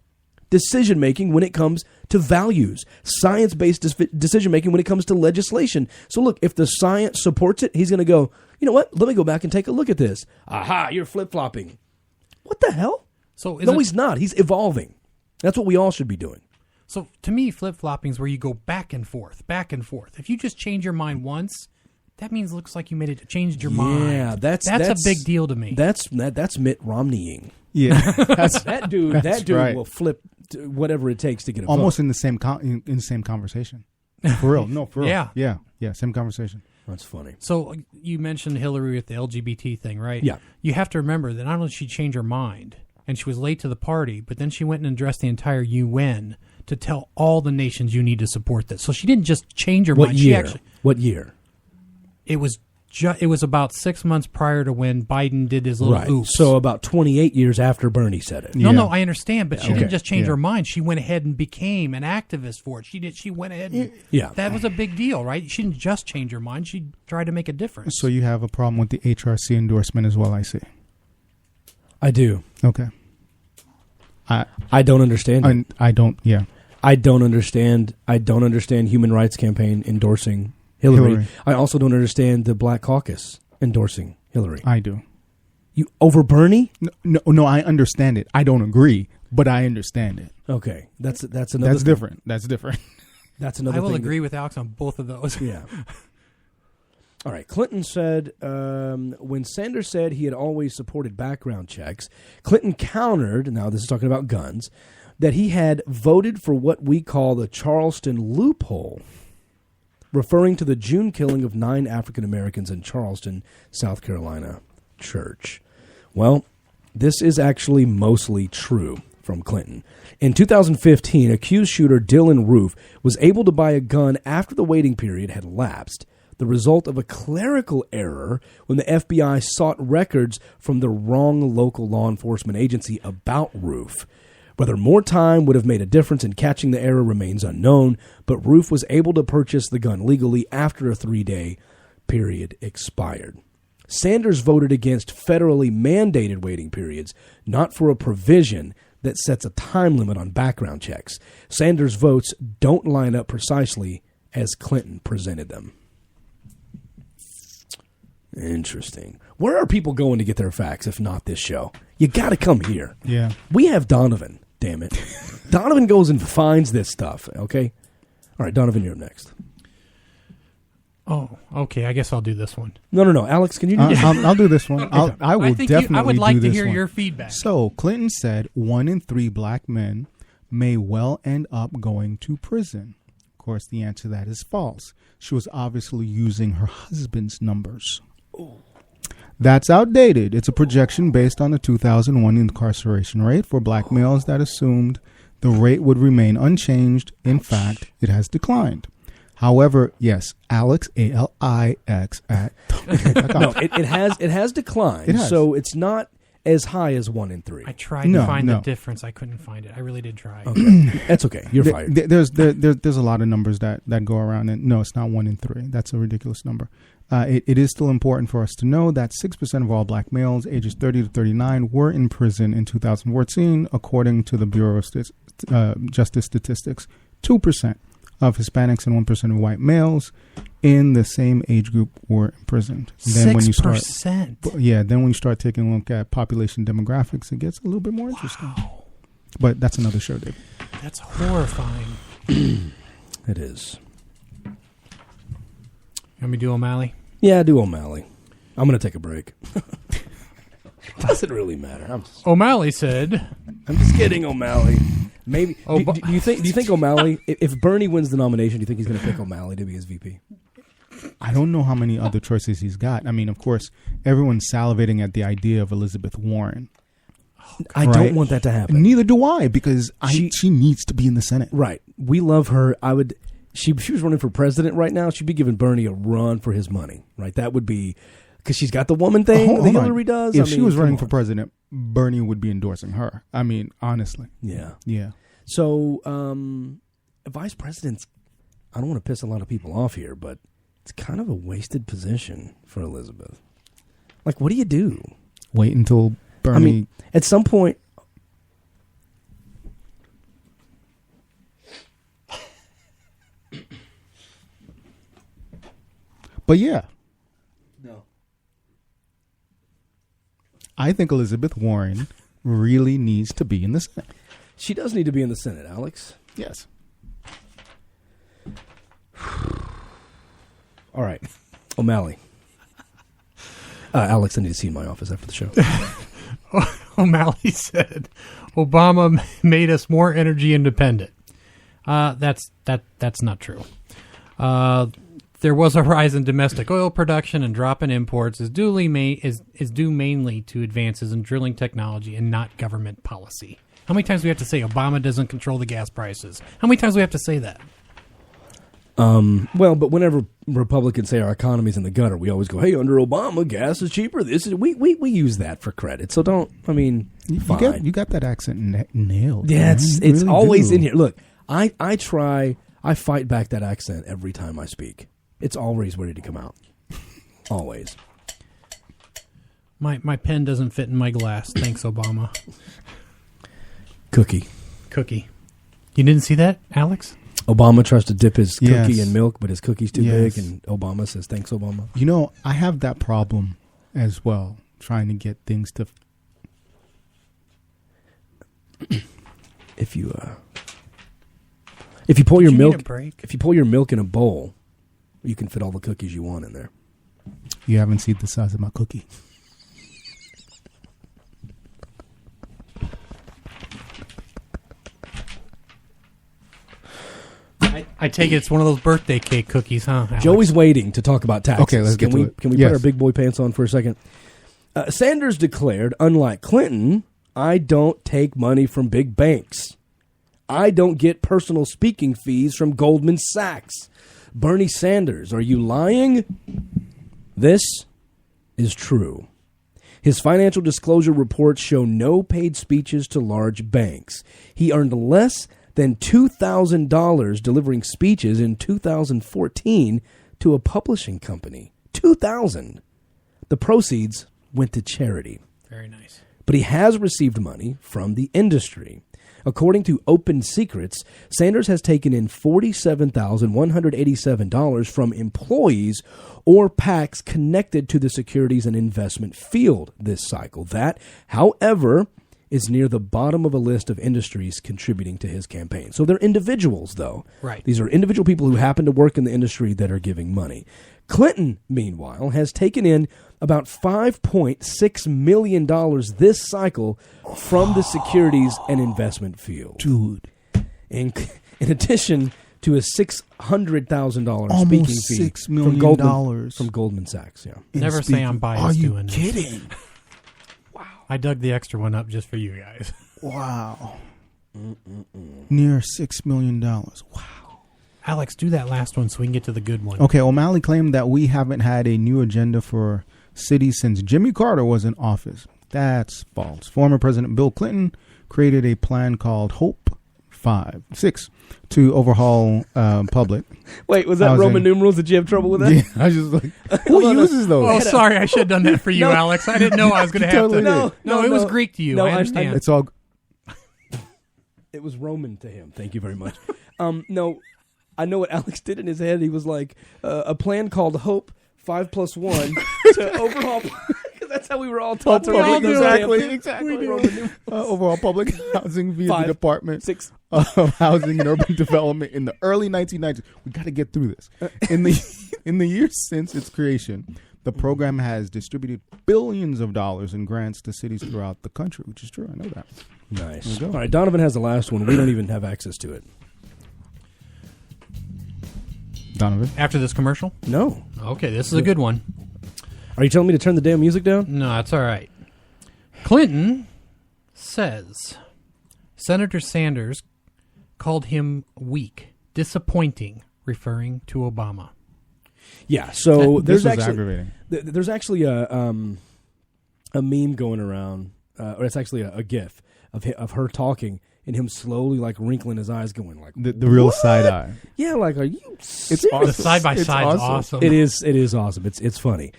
decision-making when it comes to values, science-based decision-making when it comes to legislation. So look, if the science supports it, he's going to go, you know what, let me go back and take a look at this. Aha, you're flip-flopping. What the hell? No, he's not. He's evolving. That's what we all should be doing. So to me, flip-flopping is where you go back and forth, back and forth. If you just change your mind once, that means it looks like you changed your mind. Yeah, that's a big deal to me. That's Mitt Romneying. Yeah, that dude right. will flip whatever it takes to get a almost vote. in the same in the same conversation. For real, no, for real. Yeah, same conversation. That's funny. So you mentioned Hillary with the LGBT thing, right? Yeah. You have to remember that not only did she change her mind and she was late to the party, but then she went and addressed the entire UN to tell all the nations you need to support this. So she didn't just change her mind. What year? It was about 6 months prior to when Biden did his little oops. So about 28 years after Bernie said it. No, I understand, but she didn't just change Yeah. her mind. She went ahead and became an activist for it. She went ahead and that was a big deal, right? She didn't just change her mind. She tried to make a difference. So you have a problem with the HRC endorsement as well, I see. I do. Okay. I don't understand it. I don't, yeah. I don't understand Human Rights Campaign endorsing Hillary. I also don't understand the Black Caucus endorsing Hillary. I do. You over Bernie? No, I understand it. I don't agree, but I understand it. Okay, that's another. That's different. That's different. That's another. I will thing agree with Alex on both of those. Yeah. All right. Clinton said when Sanders said he had always supported background checks, Clinton countered. Now this is talking about guns. That he had voted for what we call the Charleston loophole, referring to the June killing of 9 African Americans in Charleston, South Carolina church. Well, this is actually mostly true from Clinton. In 2015, accused shooter Dylan Roof was able to buy a gun after the waiting period had lapsed, the result of a clerical error when the FBI sought records from the wrong local law enforcement agency about Roof. Whether more time would have made a difference in catching the error remains unknown, but Roof was able to purchase the gun legally after a 3-day period expired. Sanders voted against federally mandated waiting periods, not for a provision that sets a time limit on background checks. Sanders' votes don't line up precisely as Clinton presented them. Interesting. Where are people going to get their facts if not this show? You got to come here. Yeah. We have Donovan. Damn it. Donovan goes and finds this stuff, okay? All right, Donovan, you're up next. Oh, okay. I guess I'll do this one. No. Alex, can you do this? I'll do this one. I will definitely I would like do to this hear one. your feedback. So, Clinton said 1 in 3 black men may well end up going to prison. Of course, the answer to that is false. She was obviously using her husband's numbers. That's outdated. It's a projection based on the 2001 incarceration rate for black males that assumed the rate would remain unchanged. In fact, it has declined. However, yes, Alex, ALIX at No, it has declined. It has. So it's not as high as 1 in 3. I tried to find the difference. I couldn't find it. I really did try. Okay. That's okay. You're fired. There's a lot of numbers that go around, and no, it's not 1 in 3. That's a ridiculous number. It is still important for us to know that 6% of all black males ages 30 to 39 were in prison in 2014, according to the Bureau of Justice Statistics. 2% of Hispanics and 1% of white males in the same age group were imprisoned. Then 6%. Then when you start taking a look at population demographics, it gets a little bit more interesting. But that's another show, Dave. That's horrifying. It is. Let me do O'Malley. Yeah, do O'Malley. I'm going to take a break. Doesn't really matter. O'Malley said, I'm just kidding, O'Malley. Maybe. Do you think O'Malley, if Bernie wins the nomination, do you think he's going to pick O'Malley to be his VP? I don't know how many other choices he's got. I mean, of course, everyone's salivating at the idea of Elizabeth Warren. I don't want that to happen. Neither do I, because she needs to be in the Senate. Right. We love her. If she was running for president right now, she'd be giving Bernie a run for his money. Right. That would be, because she's got the woman thing that Hillary does. If she was running for president, Bernie would be endorsing her. I mean, honestly. Yeah. Yeah. So, vice president's, I don't want to piss a lot of people off here, but it's kind of a wasted position for Elizabeth. Like, what do you do? Wait until Bernie. I mean, at some point. But yeah. No. I think Elizabeth Warren really needs to be in the Senate. She does need to be in the Senate, Alex. Yes. All right. O'Malley. Alex, I need to see you in my office after the show. O'Malley said, Obama made us more energy independent. That's not true. There was a rise in domestic oil production and drop in imports is due mainly to advances in drilling technology and not government policy. How many times do we have to say Obama doesn't control the gas prices? How many times do we have to say that? Well, but whenever Republicans say our economy's in the gutter, we always go, "Hey, under Obama, gas is cheaper." We use that for credit. So don't. I mean, fine. You got that accent nailed. Yeah, man. it's You really always do. in here. Look, I fight back that accent every time I speak. It's always ready to come out. Always. My pen doesn't fit in my glass. Thanks, Obama. Cookie. You didn't see that, Alex? Obama tries to dip his cookie Yes. in milk, but his cookie's too Yes. big, and Obama says, "Thanks, Obama." You know, I have that problem as well, trying to get things to. If you pour your you need milk, a break? if you pour your milk in a bowl, you can fit all the cookies you want in there. You haven't seen the size of my cookie. I take it it's one of those birthday cake cookies, huh, Alex? Joey's waiting to talk about taxes. Okay, let's get to it. Can we Yes. put our big boy pants on for a second? Sanders declared, unlike Clinton, "I don't take money from big banks. I don't get personal speaking fees from Goldman Sachs." Bernie Sanders, are you lying? This is true. His financial disclosure reports show no paid speeches to large banks. He earned less than $2,000 delivering speeches in 2014 to a publishing company. $2,000. The proceeds went to charity. Very nice. But he has received money from the industry. According to Open Secrets, Sanders has taken in $47,187 from employees or PACs connected to the securities and investment field this cycle. That, however, is near the bottom of a list of industries contributing to his campaign. So they're individuals, though. Right. These are individual people who happen to work in the industry that are giving money. Clinton, meanwhile, has taken in about $5.6 million this cycle from the securities and investment field. Dude. In addition to a $600,000 Almost speaking fee $6 million from Goldman Sachs. Yeah. Never say I'm biased Are you doing this. kidding? I dug the extra one up just for you guys. Wow. Near $6 million. Wow. Alex, do that last one so we can get to the good one. Okay, O'Malley claimed that we haven't had a new agenda for cities since Jimmy Carter was in office. That's false. Former President Bill Clinton created a plan called Hope 6 to overhaul public. Wait, was that Housing. Roman numerals? Did you have trouble with that? Yeah, I was just like, who uses those? Oh, sorry, I should have done that for you, No. Alex. I didn't know I was going to have Totally to. did. No, it was Greek to you. No, I understand. It's all. It was Roman to him. Thank you very much. No, I know what Alex did in his head. He was like, a plan called Hope 5+1 to overhaul. Because that's how we were all taught to We all read do those it. exactly. Overall public housing via 5, the Department 6. of Housing and Urban Development in the early 1990s. We got to get through this. In the years since its creation, the program has distributed billions of dollars in grants to cities throughout the country, which is true. I know that. Nice. There All we go. right, Donovan has the last one. We don't even have access to it. Donovan? After this commercial? No. Okay, this is a good one. Are you telling me to turn the damn music down? No, that's all right. Clinton says Senator Sanders called him weak, disappointing, referring to Obama. Yeah. So This there's was actually aggravating. there's actually a meme going around, or it's actually a GIF of her talking. and him slowly like wrinkling his eyes, going like The real "What?" side eye. Yeah, like, are you? It's The side by side is awesome. It is awesome. It's funny.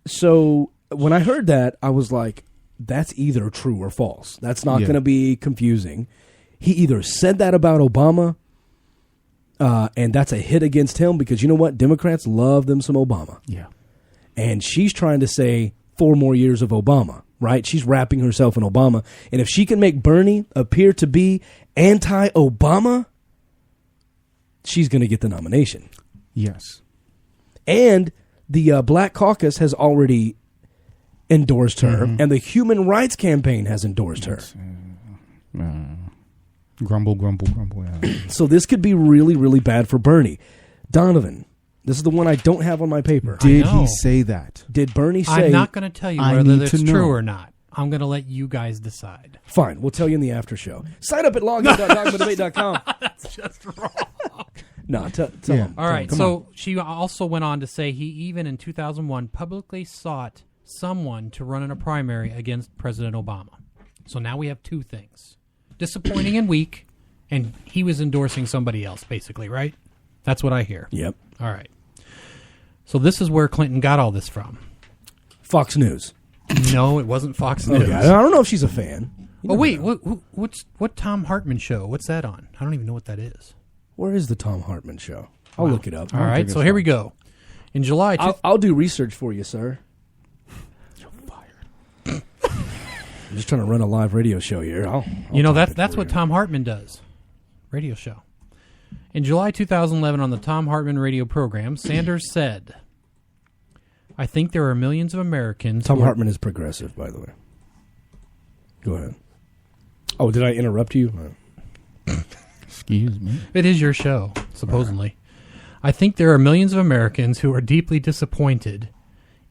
So when I heard that, I was like, that's either true or false. That's not Yeah. going to be confusing. He either said that about Obama, and that's a hit against him because you know what? Democrats love them some Obama. Yeah. And she's trying to say 4 more years of Obama, right? She's wrapping herself in Obama. And if she can make Bernie appear to be anti-Obama, she's going to get the nomination. Yes. And the Black Caucus has already endorsed her, and the Human Rights Campaign has endorsed her. Grumble, grumble, grumble. Yeah. So this could be really, really bad for Bernie. Donovan, this is the one I don't have on my paper. Did know. he say that? Did Bernie say... I'm not going to tell you I whether need it's to know. true or not. I'm going to let you guys decide. Fine, we'll tell you in the after show. Sign up at login.dogmadebate.com. That's just wrong. No, tell Yeah. him. All right. Come So she also went on to say he even in 2001 publicly sought someone to run in a primary against President Obama. So now we have two things: disappointing and weak, and he was endorsing somebody else, basically, right? That's what I hear. Yep. All right. So this is where Clinton got all this from. Fox News. No, it wasn't Fox News. Okay, I don't know if she's a fan. You Oh never wait, know. what Tom Hartman show? What's that on? I don't even know what that is. Where is the Tom Hartman show? I'll look it up. All right, think so it's here we go. In July, I'll do research for you, sir. You're fired. I'm just trying to run a live radio show here. I'll you know type it that's for what you. Tom Hartman does. Radio show. In July 2011 on the Tom Hartman radio program, Sanders said, "I think there are millions of Americans." Tom who are-" Hartman is progressive, by the way. Go ahead. Oh, did I interrupt you? Excuse me. It is your show, supposedly. I think there are millions of Americans who are deeply disappointed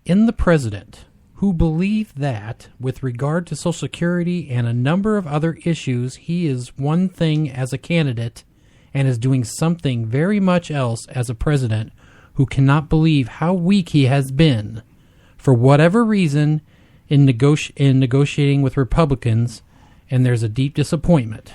in the president who believe that, with regard to Social Security and a number of other issues, he is one thing as a candidate and is doing something very much else as a president, who cannot believe how weak he has been, for whatever reason, in negotiating with Republicans, and there's a deep disappointment.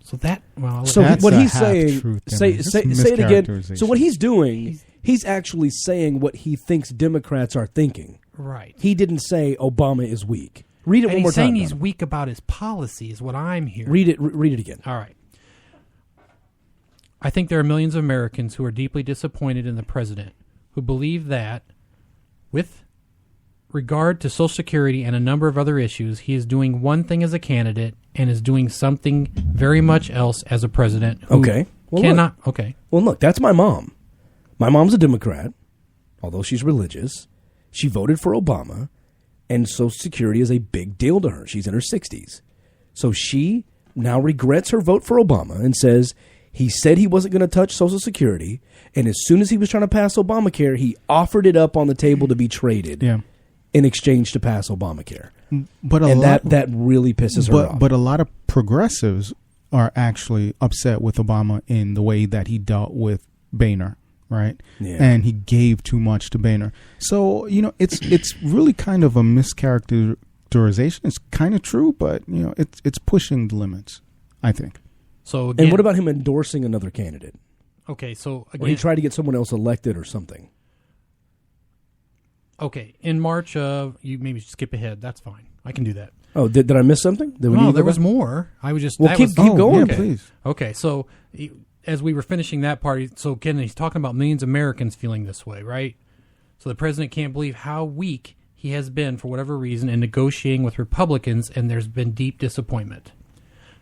So that, well, So That's what a he's saying, half-truth, say Dennis. say It's say it again. mischaracterization. So what he's doing, he's actually saying what he thinks Democrats are thinking. right. He didn't say Obama is weak. Read it And one more he's saying time. he's Donovan. weak about his policy, is what I'm hearing. Read it again. All right. I think there are millions of Americans who are deeply disappointed in the president, who believe that, with regard to Social Security and a number of other issues, he is doing one thing as a candidate and is doing something very much else as a president. Who Okay. Well, cannot. Okay. Well, look, that's my mom. My mom's a Democrat, although she's religious. She voted for Obama, and Social Security is a big deal to her. She's in her 60s. So she now regrets her vote for Obama and says he said he wasn't going to touch Social Security, and as soon as he was trying to pass Obamacare, he offered it up on the table to be traded Yeah. in exchange to pass Obamacare. But And that really pisses her off. But a lot of progressives are actually upset with Obama in the way that he dealt with Boehner, right? Yeah. And he gave too much to Boehner. So, it's really kind of a mischaracterization. It's kind of true, but it's pushing the limits, I think. So again, And what about him endorsing another candidate? okay? So Or he again, tried to get someone else elected or something. okay. In March of, you maybe skip ahead. That's fine. I can do that. Oh, did I miss something? Did we need No, to there go was back? more. I was just Well, that keep was- going. Yeah, Okay. please. Okay, so as we were finishing that part, so Ken, he's talking about millions of Americans feeling this way, right? So the president can't believe how weak he has been for whatever reason in negotiating with Republicans, and there's been deep disappointment.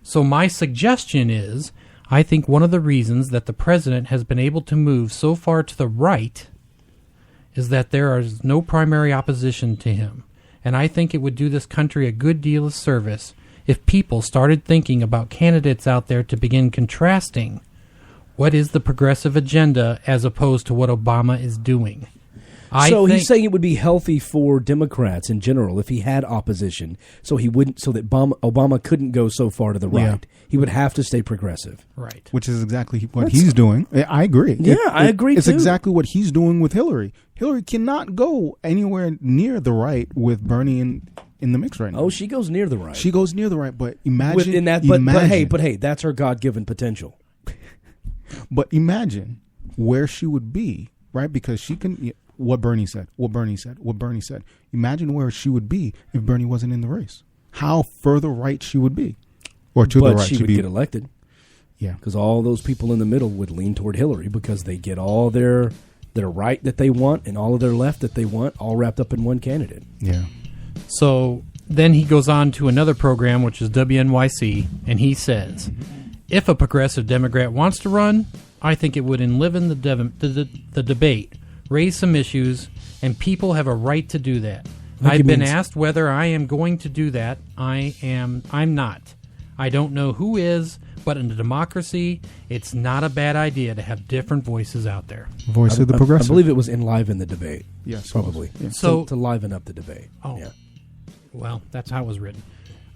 So my suggestion is, I think one of the reasons that the president has been able to move so far to the right is that there is no primary opposition to him. And I think it would do this country a good deal of service if people started thinking about candidates out there to begin contrasting what is the progressive agenda as opposed to what Obama is doing. So he's saying it would be healthy for Democrats in general if he had opposition, so he wouldn't, so that Obama couldn't go so far to the right. Yeah. He would have to stay progressive. right. Which is exactly what he's doing. I agree. Yeah, I agree, It's too. exactly what he's doing with Hillary. Hillary cannot go anywhere near the right with Bernie in the mix right now. Oh, she goes near the right. She goes near the right, but imagine. But hey, that's her God-given potential. But imagine where she would be, right? Because she can. What Bernie said. Imagine where she would be if Bernie wasn't in the race. How further right she would be, or to the right she would get elected. Yeah, because all those people in the middle would lean toward Hillary because they get all their right that they want and all of their left that they want all wrapped up in one candidate. Yeah. So then he goes on to another program, which is WNYC, and he says, if a progressive Democrat wants to run, I think it would enliven the debate, raise some issues, and people have a right to do that. I've been asked whether I am going to do that. I'm not. I don't know who is, but in a democracy, it's not a bad idea to have different voices out there. Voice of the progressive. I believe it was enliven the debate. Yes, probably. Yeah. So to liven up the debate. Oh, yeah. Well, that's how it was written.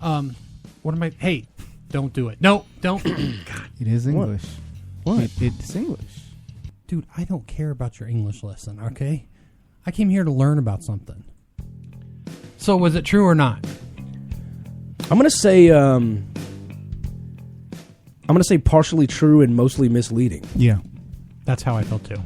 What am I? Hey, don't do it. No, don't. God. It is English. What? It's English. Dude, I don't care about your English lesson, okay? I came here to learn about something. So was it true or not? I'm going to say partially true and mostly misleading. Yeah. That's how I felt too.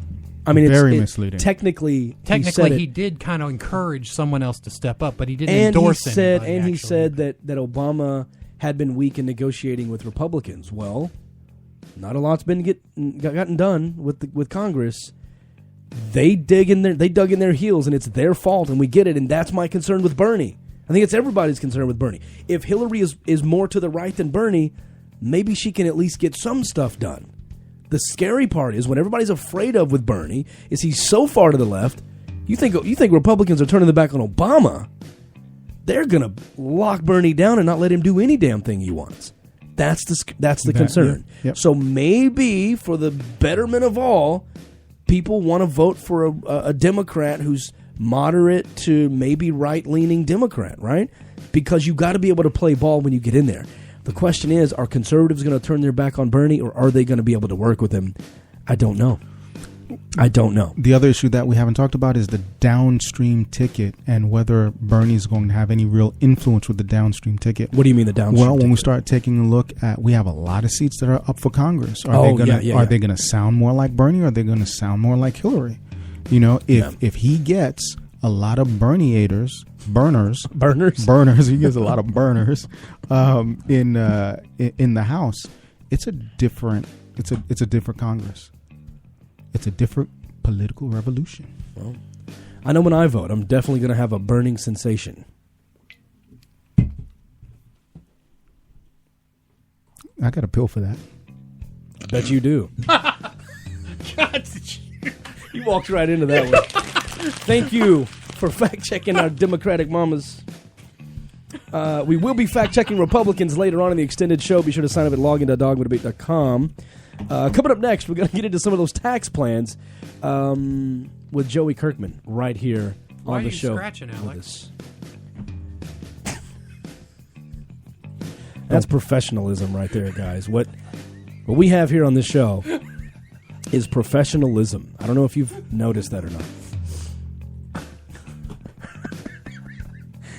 I mean, very misleading. Technically, he did kind of encourage someone else to step up, but he didn't endorse anybody. And he said that Obama had been weak in negotiating with Republicans. Well, not a lot's been gotten done with Congress. They dug in their heels, and it's their fault, and we get it. And that's my concern with Bernie. I think it's everybody's concern with Bernie. If Hillary is more to the right than Bernie, maybe she can at least get some stuff done. The scary part is what everybody's afraid of with Bernie is he's so far to the left. You think Republicans are turning their back on Obama? They're gonna lock Bernie down and not let him do any damn thing he wants. That's the concern. Yeah, yep. So maybe for the betterment of all, people want to vote for a Democrat who's moderate to maybe right-leaning Democrat, right? Because you got to be able to play ball when you get in there. The question is, are conservatives going to turn their back on Bernie, or are they going to be able to work with him? I don't know. The other issue that we haven't talked about is the downstream ticket and whether Bernie's going to have any real influence with the downstream ticket. What do you mean the downstream ticket? Well, when we start taking a look at, we have a lot of seats that are up for Congress. Are they going to sound more like Bernie, or are they going to sound more like Hillary? You know, if he gets a lot of burners, he gets a lot of burners in the House. It's a different Congress. It's a different political revolution. Well, I know when I vote, I'm definitely going to have a burning sensation. I got a pill for that. I bet you do. God, you walked right into that one. Thank you for fact-checking our Democratic mamas. We will be fact-checking Republicans later on in the extended show. Be sure to sign up at login.dogmadebate.com. Coming up next, we're going to get into some of those tax plans with Joey Kirkman right here on the show. Why are you scratching, Alex? That's professionalism right there, guys. What we have here on this show is professionalism. I don't know if you've noticed that or not.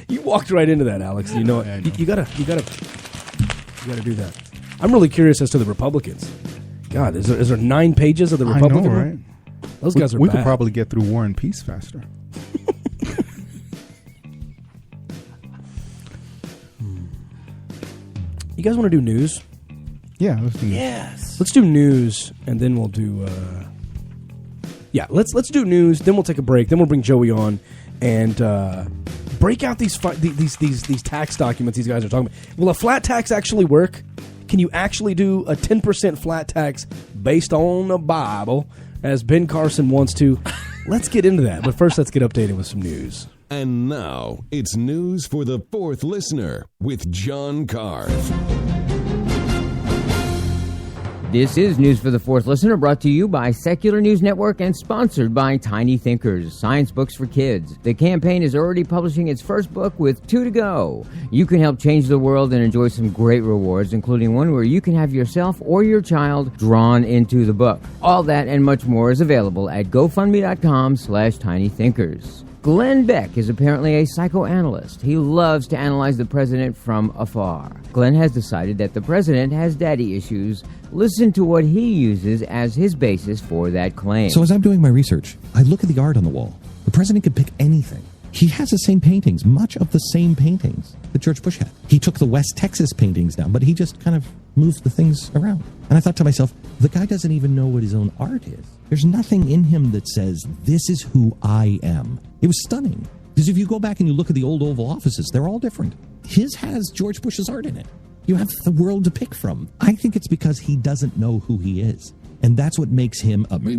You walked right into that, Alex. You know, you gotta do that. I'm really curious as to the Republicans. God, is there 9 pages of the Republican? I know, right? Those guys are we bad. Could probably get through War and Peace faster. You guys want to do news? Yeah, let's do news. Yes. Let's do news, and then we'll do. Let's do news. Then we'll take a break. Then we'll bring Joey on and break out these tax documents these guys are talking about. Will a flat tax actually work? Can you actually do a 10% flat tax based on the Bible, as Ben Carson wants to? Let's get into that. But first, let's get updated with some news. And now, it's news for the fourth listener with John Carth. This is News for the Fourth Listener, brought to you by Secular News Network and sponsored by Tiny Thinkers, science books for kids. The campaign is already publishing its first book with 2 to go. You can help change the world and enjoy some great rewards, including one where you can have yourself or your child drawn into the book. All that and much more is available at GoFundMe.com/TinyThinkers. Glenn Beck is apparently a psychoanalyst. He loves to analyze the president from afar. Glenn has decided that the president has daddy issues. Listen to what he uses as his basis for that claim. So as I'm doing my research, I look at the art on the wall. The president could pick anything. He has the same paintings, much of the same paintings that George Bush had. He took the West Texas paintings down, but he just kind of moved the things around. And I thought to myself, the guy doesn't even know what his own art is. There's nothing in him that says, this is who I am. It was stunning. Because if you go back and you look at the old Oval Offices, they're all different. His has George Bush's art in it. You have the world to pick from. I think it's because he doesn't know who he is. And that's what makes him a me,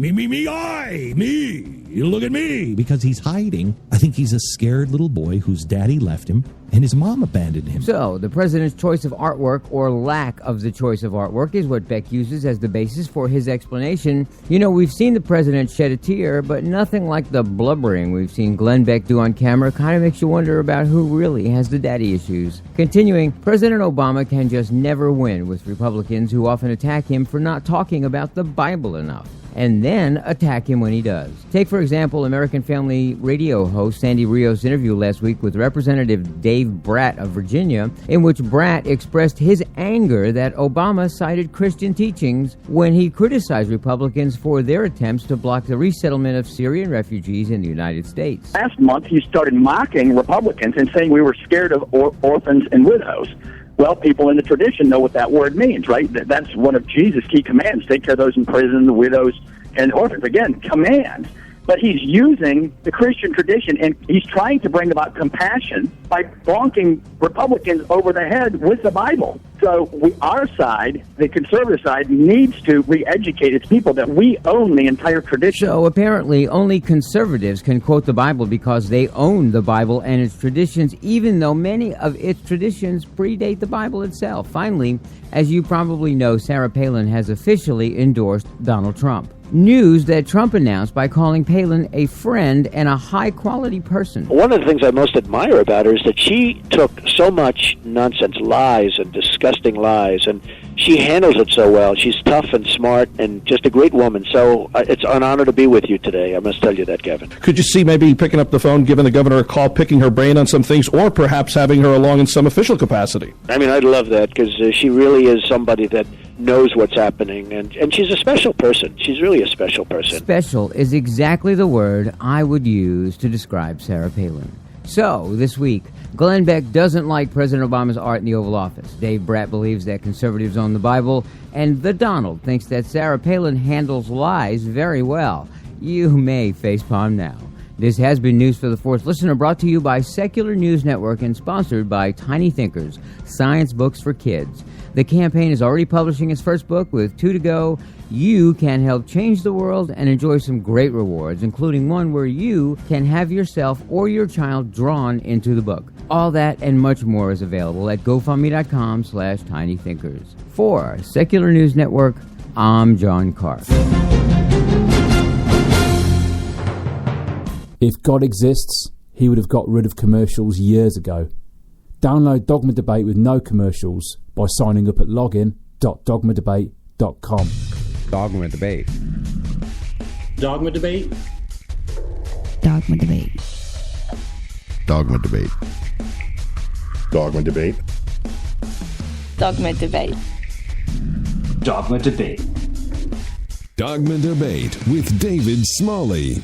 look at me, because he's hiding. I think he's a scared little boy whose daddy left him and his mom abandoned him. So, the president's choice of artwork, or lack of the choice of artwork, is what Beck uses as the basis for his explanation. You know, we've seen the president shed a tear, but nothing like the blubbering we've seen Glenn Beck do on camera kind of makes you wonder about who really has the daddy issues. Continuing, President Obama can just never win with Republicans who often attack him for not talking about the Bible enough, and then attack him when he does. Take, for example, American Family Radio host Sandy Rios' interview last week with Representative Dave Bratt of Virginia, in which Bratt expressed his anger that Obama cited Christian teachings when he criticized Republicans for their attempts to block the resettlement of Syrian refugees in the United States. Last month, he started mocking Republicans and saying we were scared of orphans and widows. Well, people in the tradition know what that word means, right? That's one of Jesus' key commands. Take care of those in prison, the widows, and orphans. Again, commands. But he's using the Christian tradition, and he's trying to bring about compassion by bonking Republicans over the head with the Bible. So our side, the conservative side, needs to re-educate its people that we own the entire tradition. So apparently only conservatives can quote the Bible because they own the Bible and its traditions, even though many of its traditions predate the Bible itself. Finally, as you probably know, Sarah Palin has officially endorsed Donald Trump. News that Trump announced by calling Palin a friend and a high-quality person. One of the things I most admire about her is that she took so much nonsense, lies and disgusting lies, and she handles it so well. She's tough and smart and just a great woman. So it's an honor to be with you today. I must tell you that, Kevin. Could you see maybe picking up the phone, giving the governor a call, picking her brain on some things, or perhaps having her along in some official capacity? I mean, I'd love that, because she really is somebody that knows what's happening, and she's a special person. She's really a special person. Special is exactly the word I would use to describe Sarah Palin. So, this week, Glenn Beck doesn't like President Obama's art in the Oval Office. Dave Bratt believes that conservatives own the Bible, and the Donald thinks that Sarah Palin handles lies very well. You may facepalm now. This has been News for the Fourth Listener, brought to you by Secular News Network and sponsored by Tiny Thinkers, science books for kids. The campaign is already publishing its first book with 2 to go. You can help change the world and enjoy some great rewards, including one where you can have yourself or your child drawn into the book. All that and much more is available at GoFundMe.com/TinyThinkers. For Secular News Network, I'm John Carr. If God exists, he would have got rid of commercials years ago. Download Dogma Debate with no commercials by signing up at login.dogmadebate.com. Dogma Debate. Dogma Debate. Dogma Debate. Dogma Debate. Dogma Debate. Dogma Debate. Dogma Debate. Dogma Debate with David Smalley.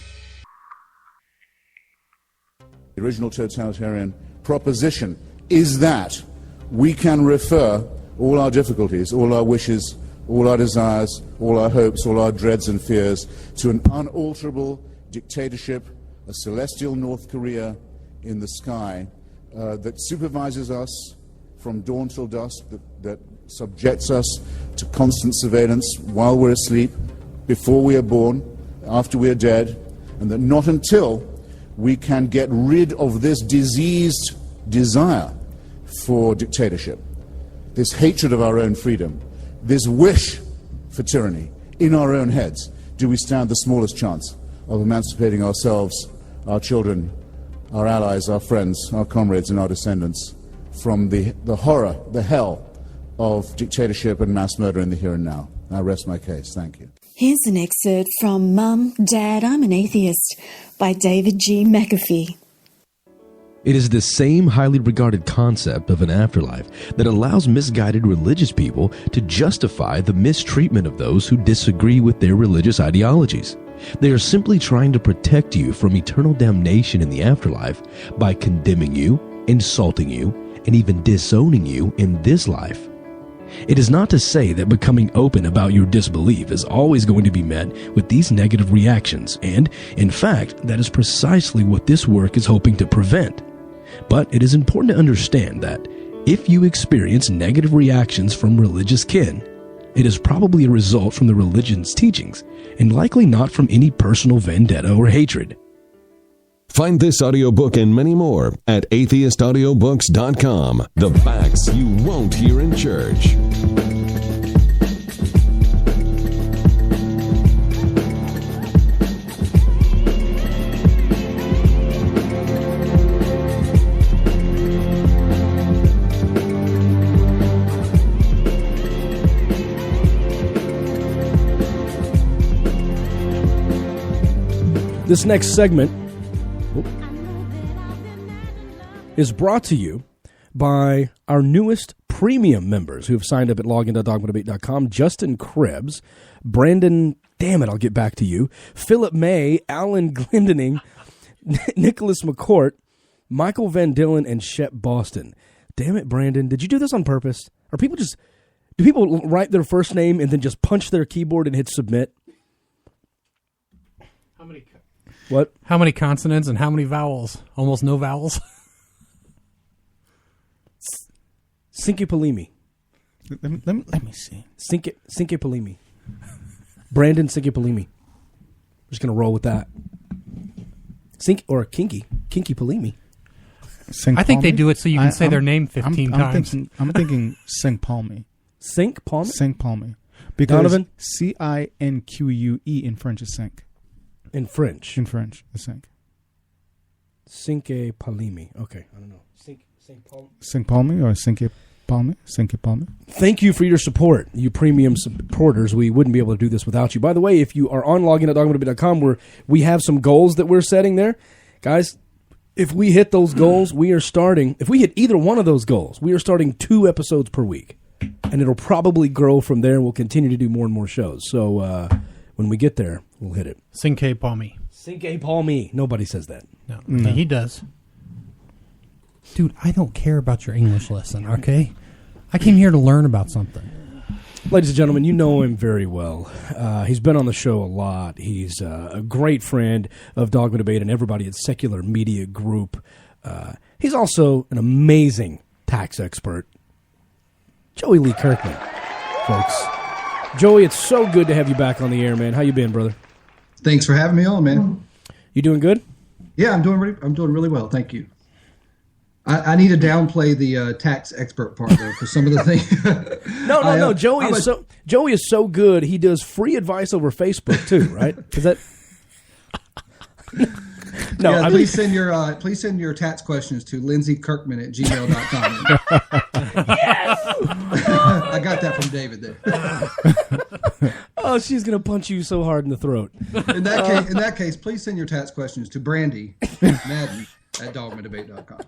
The original totalitarian proposition is that we can refer all our difficulties, all our wishes, all our desires, all our hopes, all our dreads and fears to an unalterable dictatorship, a celestial North Korea in the sky that supervises us from dawn till dusk, that subjects us to constant surveillance while we're asleep, before we are born, after we are dead, and that not until we can get rid of this diseased desire for dictatorship, this hatred of our own freedom, this wish for tyranny in our own heads, do we stand the smallest chance of emancipating ourselves, our children, our allies, our friends, our comrades, and our descendants from the horror, the hell of dictatorship and mass murder in the here and now. I rest my case. Thank you. Here's an excerpt from Mum, Dad, I'm an Atheist, by David G. McAfee. It is the same highly regarded concept of an afterlife that allows misguided religious people to justify the mistreatment of those who disagree with their religious ideologies. They are simply trying to protect you from eternal damnation in the afterlife by condemning you, insulting you, and even disowning you in this life. It is not to say that becoming open about your disbelief is always going to be met with these negative reactions, and, in fact, that is precisely what this work is hoping to prevent. But it is important to understand that if you experience negative reactions from religious kin, it is probably a result from the religion's teachings, and likely not from any personal vendetta or hatred. Find this audiobook and many more at atheistaudiobooks.com. The facts you won't hear in church. This next segment is brought to you by our newest premium members who have signed up at login.dogmadebate.com. Justin Krebs, Brandon, damn it, I'll get back to you, Philip May, Alan Glendening, Nicholas McCourt, Michael Van Dillen, and Shep Boston. Damn it, Brandon, did you do this on purpose? Do people write their first name and then just punch their keyboard and hit submit? What? How many consonants and how many vowels? Almost no vowels. Sinkipalimi. Let me see. Sinkipalimi. Brandon Sinkipalimi. We're just going to roll with that. Kinky Palimi. I think they do it so you can say their name 15 times. I'm thinking Sink Palmy. Sink Palmy? Sink Palmy. Because Donovan? Cinque in French is sink. In French? In French is sink. Cinque Palimi. Okay, I don't know. Sink Palmy or Cinque Palmy? Cinque Palmy. Thank you for your support, you premium supporters. We wouldn't be able to do this without you. By the way, if you are on login.dogmadebate.com, where we have some goals that we're setting there, guys, if we hit those goals, if we hit either one of those goals, we are starting 2 episodes per week. And it'll probably grow from there, and we'll continue to do more and more shows. So when we get there, we'll hit it. Cinque Palmy. Cinque Palmy. Nobody says that. No. He does. Dude, I don't care about your English lesson, okay? I came here to learn about something. Ladies and gentlemen, you know him very well. He's been on the show a lot. He's a great friend of Dogma Debate and everybody at Secular Media Group. He's also an amazing tax expert. Joey Lee Kirkman, folks. Joey, it's so good to have you back on the air, man. How you been, brother? Thanks for having me on, man. You doing good? Yeah, I'm doing really well. Thank you. I need to downplay the tax expert part though, for some of the things. No. Joey is so good. He does free advice over Facebook too, right? Is that? No. Yeah, please send your tax questions to lindsaykirkman@gmail.com. Yes. I got that from David there. Oh, she's gonna punch you so hard in the throat. In that case, please send your tax questions to Brandy Madden at dogmadebate.com.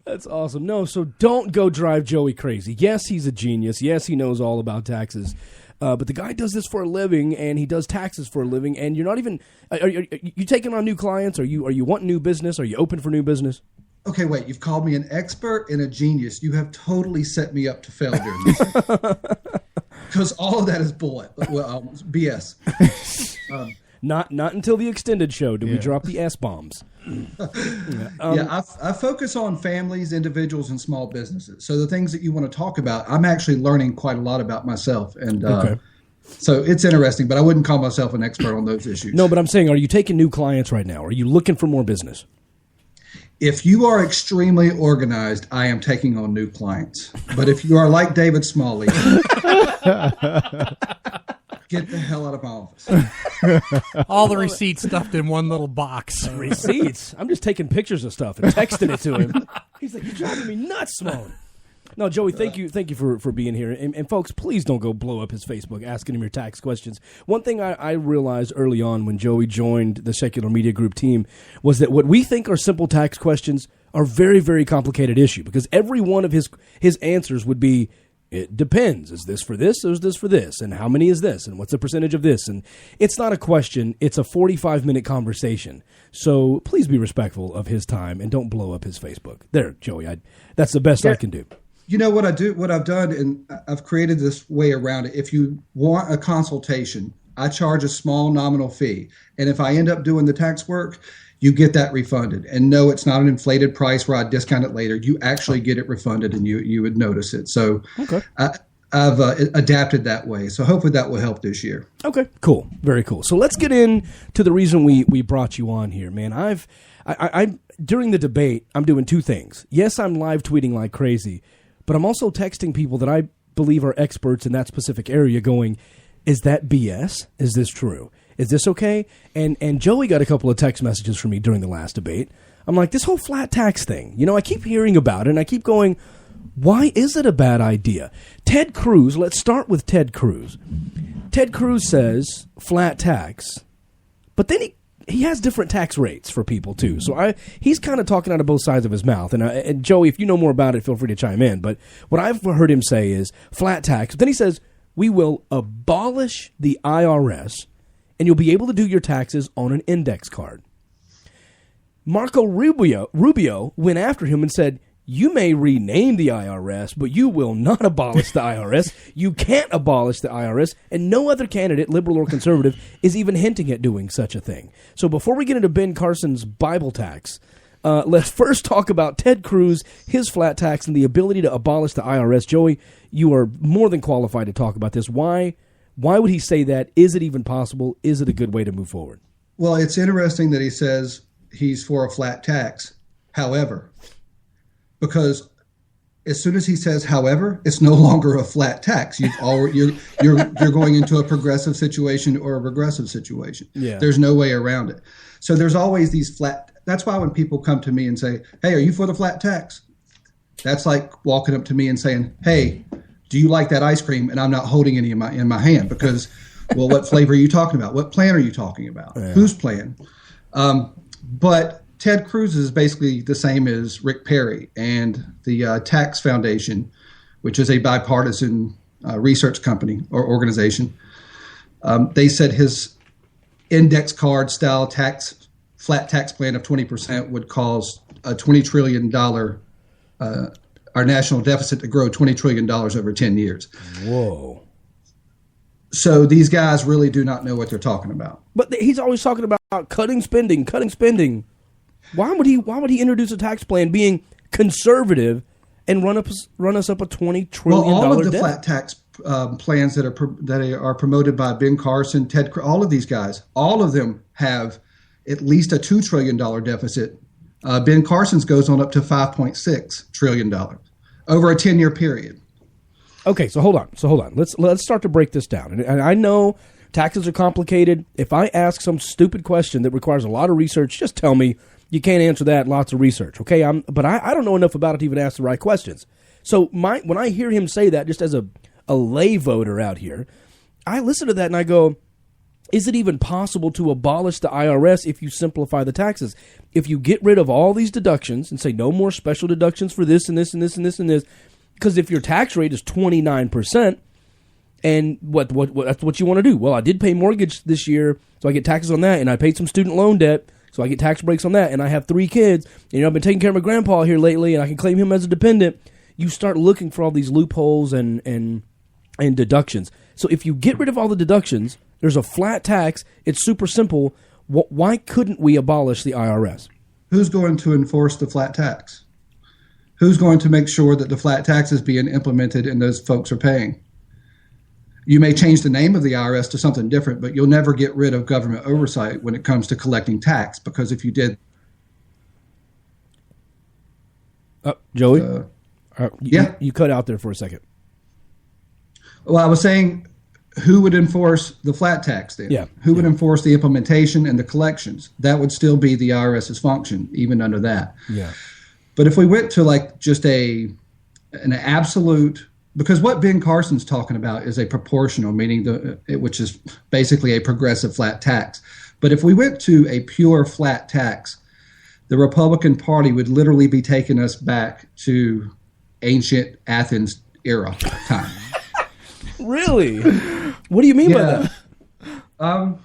That's awesome. No, so don't go drive Joey crazy. Yes, he's a genius. Yes, he knows all about taxes. But the guy does this for a living, and he does taxes for a living. And you're not even. Are you taking on new clients? Are you wanting new business? Are you open for new business? Okay, wait. You've called me an expert and a genius. You have totally set me up to fail during this. Because all of that is BS. Not until the extended show do we drop the S-bombs. I focus on families, individuals, and small businesses. So the things that you want to talk about, I'm actually learning quite a lot about myself. And so it's interesting, but I wouldn't call myself an expert on those issues. No, but I'm saying, are you taking new clients right now? Are you looking for more business? If you are extremely organized, I am taking on new clients. But if you are like David Smalley, get the hell out of my office. All the receipts stuffed in one little box. Receipts? I'm just taking pictures of stuff and texting it to him. He's like, you're driving me nuts, Smalley. No, Joey, thank you for being here. And folks, please don't go blow up his Facebook asking him your tax questions. One thing I realized early on when Joey joined the Secular Media Group team was that what we think are simple tax questions are very, very complicated issue, because every one of his answers would be, it depends. Is this for this or is this for this? And how many is this? And what's the percentage of this? And it's not a question. It's a 45-minute conversation. So please be respectful of his time and don't blow up his Facebook. There, Joey, that's the best I can do. You know what I've done, and I've created this way around it. If you want a consultation, I charge a small nominal fee. And if I end up doing the tax work, you get that refunded. And no, it's not an inflated price where I discount it later. You actually get it refunded, and you would notice it. So okay. I've adapted that way. So hopefully that will help this year. Okay, cool. Very cool. So let's get into the reason we brought you on here, man. I during the debate, I'm doing two things. Yes, I'm live tweeting like crazy, but I'm also texting people that I believe are experts in that specific area going, is that BS? Is this true? Is this okay? And Joey got a couple of text messages from me during the last debate. I'm like, this whole flat tax thing, I keep hearing about it, and I keep going, why is it a bad idea? Ted Cruz, let's start with Ted Cruz. Ted Cruz says flat tax, but then he has different tax rates for people too. So he's kind of talking out of both sides of his mouth. And Joey, if you know more about it, feel free to chime in. But what I've heard him say is flat tax. Then he says, we will abolish the IRS, and you'll be able to do your taxes on an index card. Marco Rubio went after him and said, you may rename the IRS, but you will not abolish the IRS. You can't abolish the IRS, and no other candidate, liberal or conservative, is even hinting at doing such a thing. So before we get into Ben Carson's Bible tax, let's first talk about Ted Cruz, his flat tax, and the ability to abolish the IRS. Joey, you are more than qualified to talk about this. Why would he say that? Is it even possible? Is it a good way to move forward? Well, it's interesting that he says he's for a flat tax. However, because as soon as he says however, it's no longer a flat tax. You're going into a progressive situation or a regressive situation. Yeah. There's no way around it. So there's always these flat. That's why when people come to me and say, hey, are you for the flat tax? That's like walking up to me and saying, hey, do you like that ice cream? And I'm not holding any in my hand because, well, what flavor are you talking about? What plan are you talking about? Yeah. Whose plan? But Ted Cruz is basically the same as Rick Perry and the Tax Foundation, which is a bipartisan research company or organization. They said his index card style flat tax plan of 20% would cause a $20 trillion, our national deficit to grow $20 trillion over 10 years. Whoa. So these guys really do not know what they're talking about. But he's always talking about cutting spending. Why would he introduce a tax plan being conservative and run us up a $20 trillion well, all of the debt? Flat tax plans that are promoted by Ben Carson, all of these guys, all of them have at least a $2 trillion deficit. Ben Carson's goes on up to $5.6 trillion over a 10-year period. Okay, so hold on. Let's start to break this down. And I know taxes are complicated. If I ask some stupid question that requires a lot of research, just tell me. You can't answer that. Lots of research. Okay, but I don't know enough about it to even ask the right questions. So when I hear him say that, just as a lay voter out here, I listen to that and I go, is it even possible to abolish the IRS if you simplify the taxes? If you get rid of all these deductions and say no more special deductions for this and this and this and this and this, because if your tax rate is 29%, and what that's what you want to do. Well, I did pay mortgage this year, so I get taxes on that, and I paid some student loan debt, so I get tax breaks on that, and I have 3 kids. And I've been taking care of my grandpa here lately, and I can claim him as a dependent. You start looking for all these loopholes and deductions. So if you get rid of all the deductions, there's a flat tax. It's super simple. Why couldn't we abolish the IRS? Who's going to enforce the flat tax? Who's going to make sure that the flat tax is being implemented and those folks are paying? You may change the name of the IRS to something different, but you'll never get rid of government oversight when it comes to collecting tax, because if you did... Joey? You cut out there for a second. Well, I was saying, who would enforce the flat tax then? Yeah. Who would enforce the implementation and the collections? That would still be the IRS's function, even under that. Yeah. But if we went to like just a an absolute, because what Ben Carson's talking about is a proportional, meaning which is basically a progressive flat tax. But if we went to a pure flat tax, the Republican Party would literally be taking us back to ancient Athens era time. Really? What do you mean by that?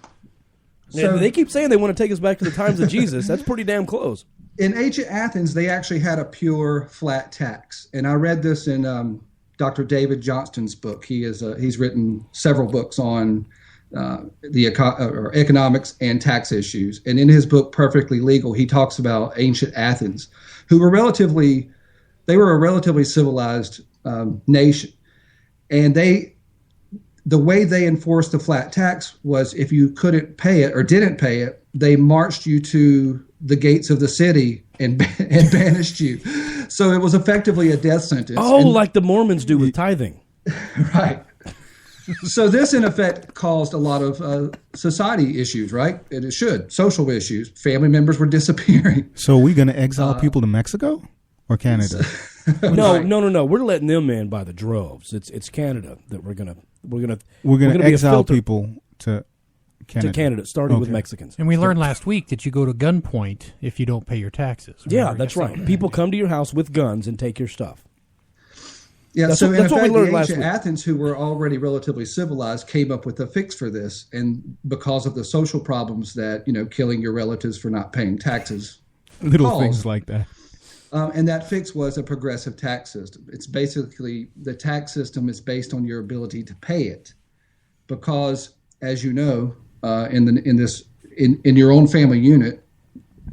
So they keep saying they want to take us back to the times of Jesus. That's pretty damn close. In ancient Athens, they actually had a pure flat tax, and I read this in Dr. David Johnston's book. He's written several books on economics and tax issues, and in his book Perfectly Legal, he talks about ancient Athens, who were a relatively civilized nation, and the way they enforced the flat tax was if you couldn't pay it or didn't pay it, they marched you to the gates of the city and banished you. So it was effectively a death sentence. Oh, like the Mormons do with tithing. Right. So this, in effect, caused a lot of society issues, right? It should. Social issues. Family members were disappearing. So are we going to exile people to Mexico or Canada? No. We're letting them in by the droves. It's Canada that we're gonna exile people to Canada. Starting with Mexicans. And we learned last week that you go to gunpoint if you don't pay your taxes. Yeah, that's right. People come to your house with guns and take your stuff. Yeah, that's so that's in what fact, we learned the last ancient week. Athens, who were already relatively civilized, came up with a fix for this, and because of the social problems that killing your relatives for not paying taxes, little things like that. And that fix was a progressive tax system. It's basically the tax system is based on your ability to pay it, because as you know, in your own family unit,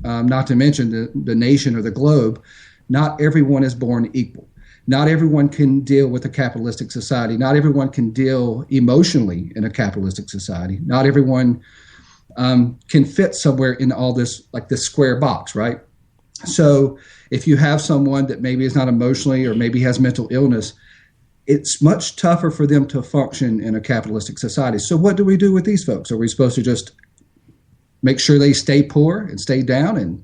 not to mention the nation or the globe, not everyone is born equal. Not everyone can deal with a capitalistic society. Not everyone can deal emotionally in a capitalistic society. Not everyone can fit somewhere in all this, like this square box, right? So if you have someone that maybe is not emotionally or maybe has mental illness, it's much tougher for them to function in a capitalistic society. So what do we do with these folks? Are we supposed to just make sure they stay poor and stay down and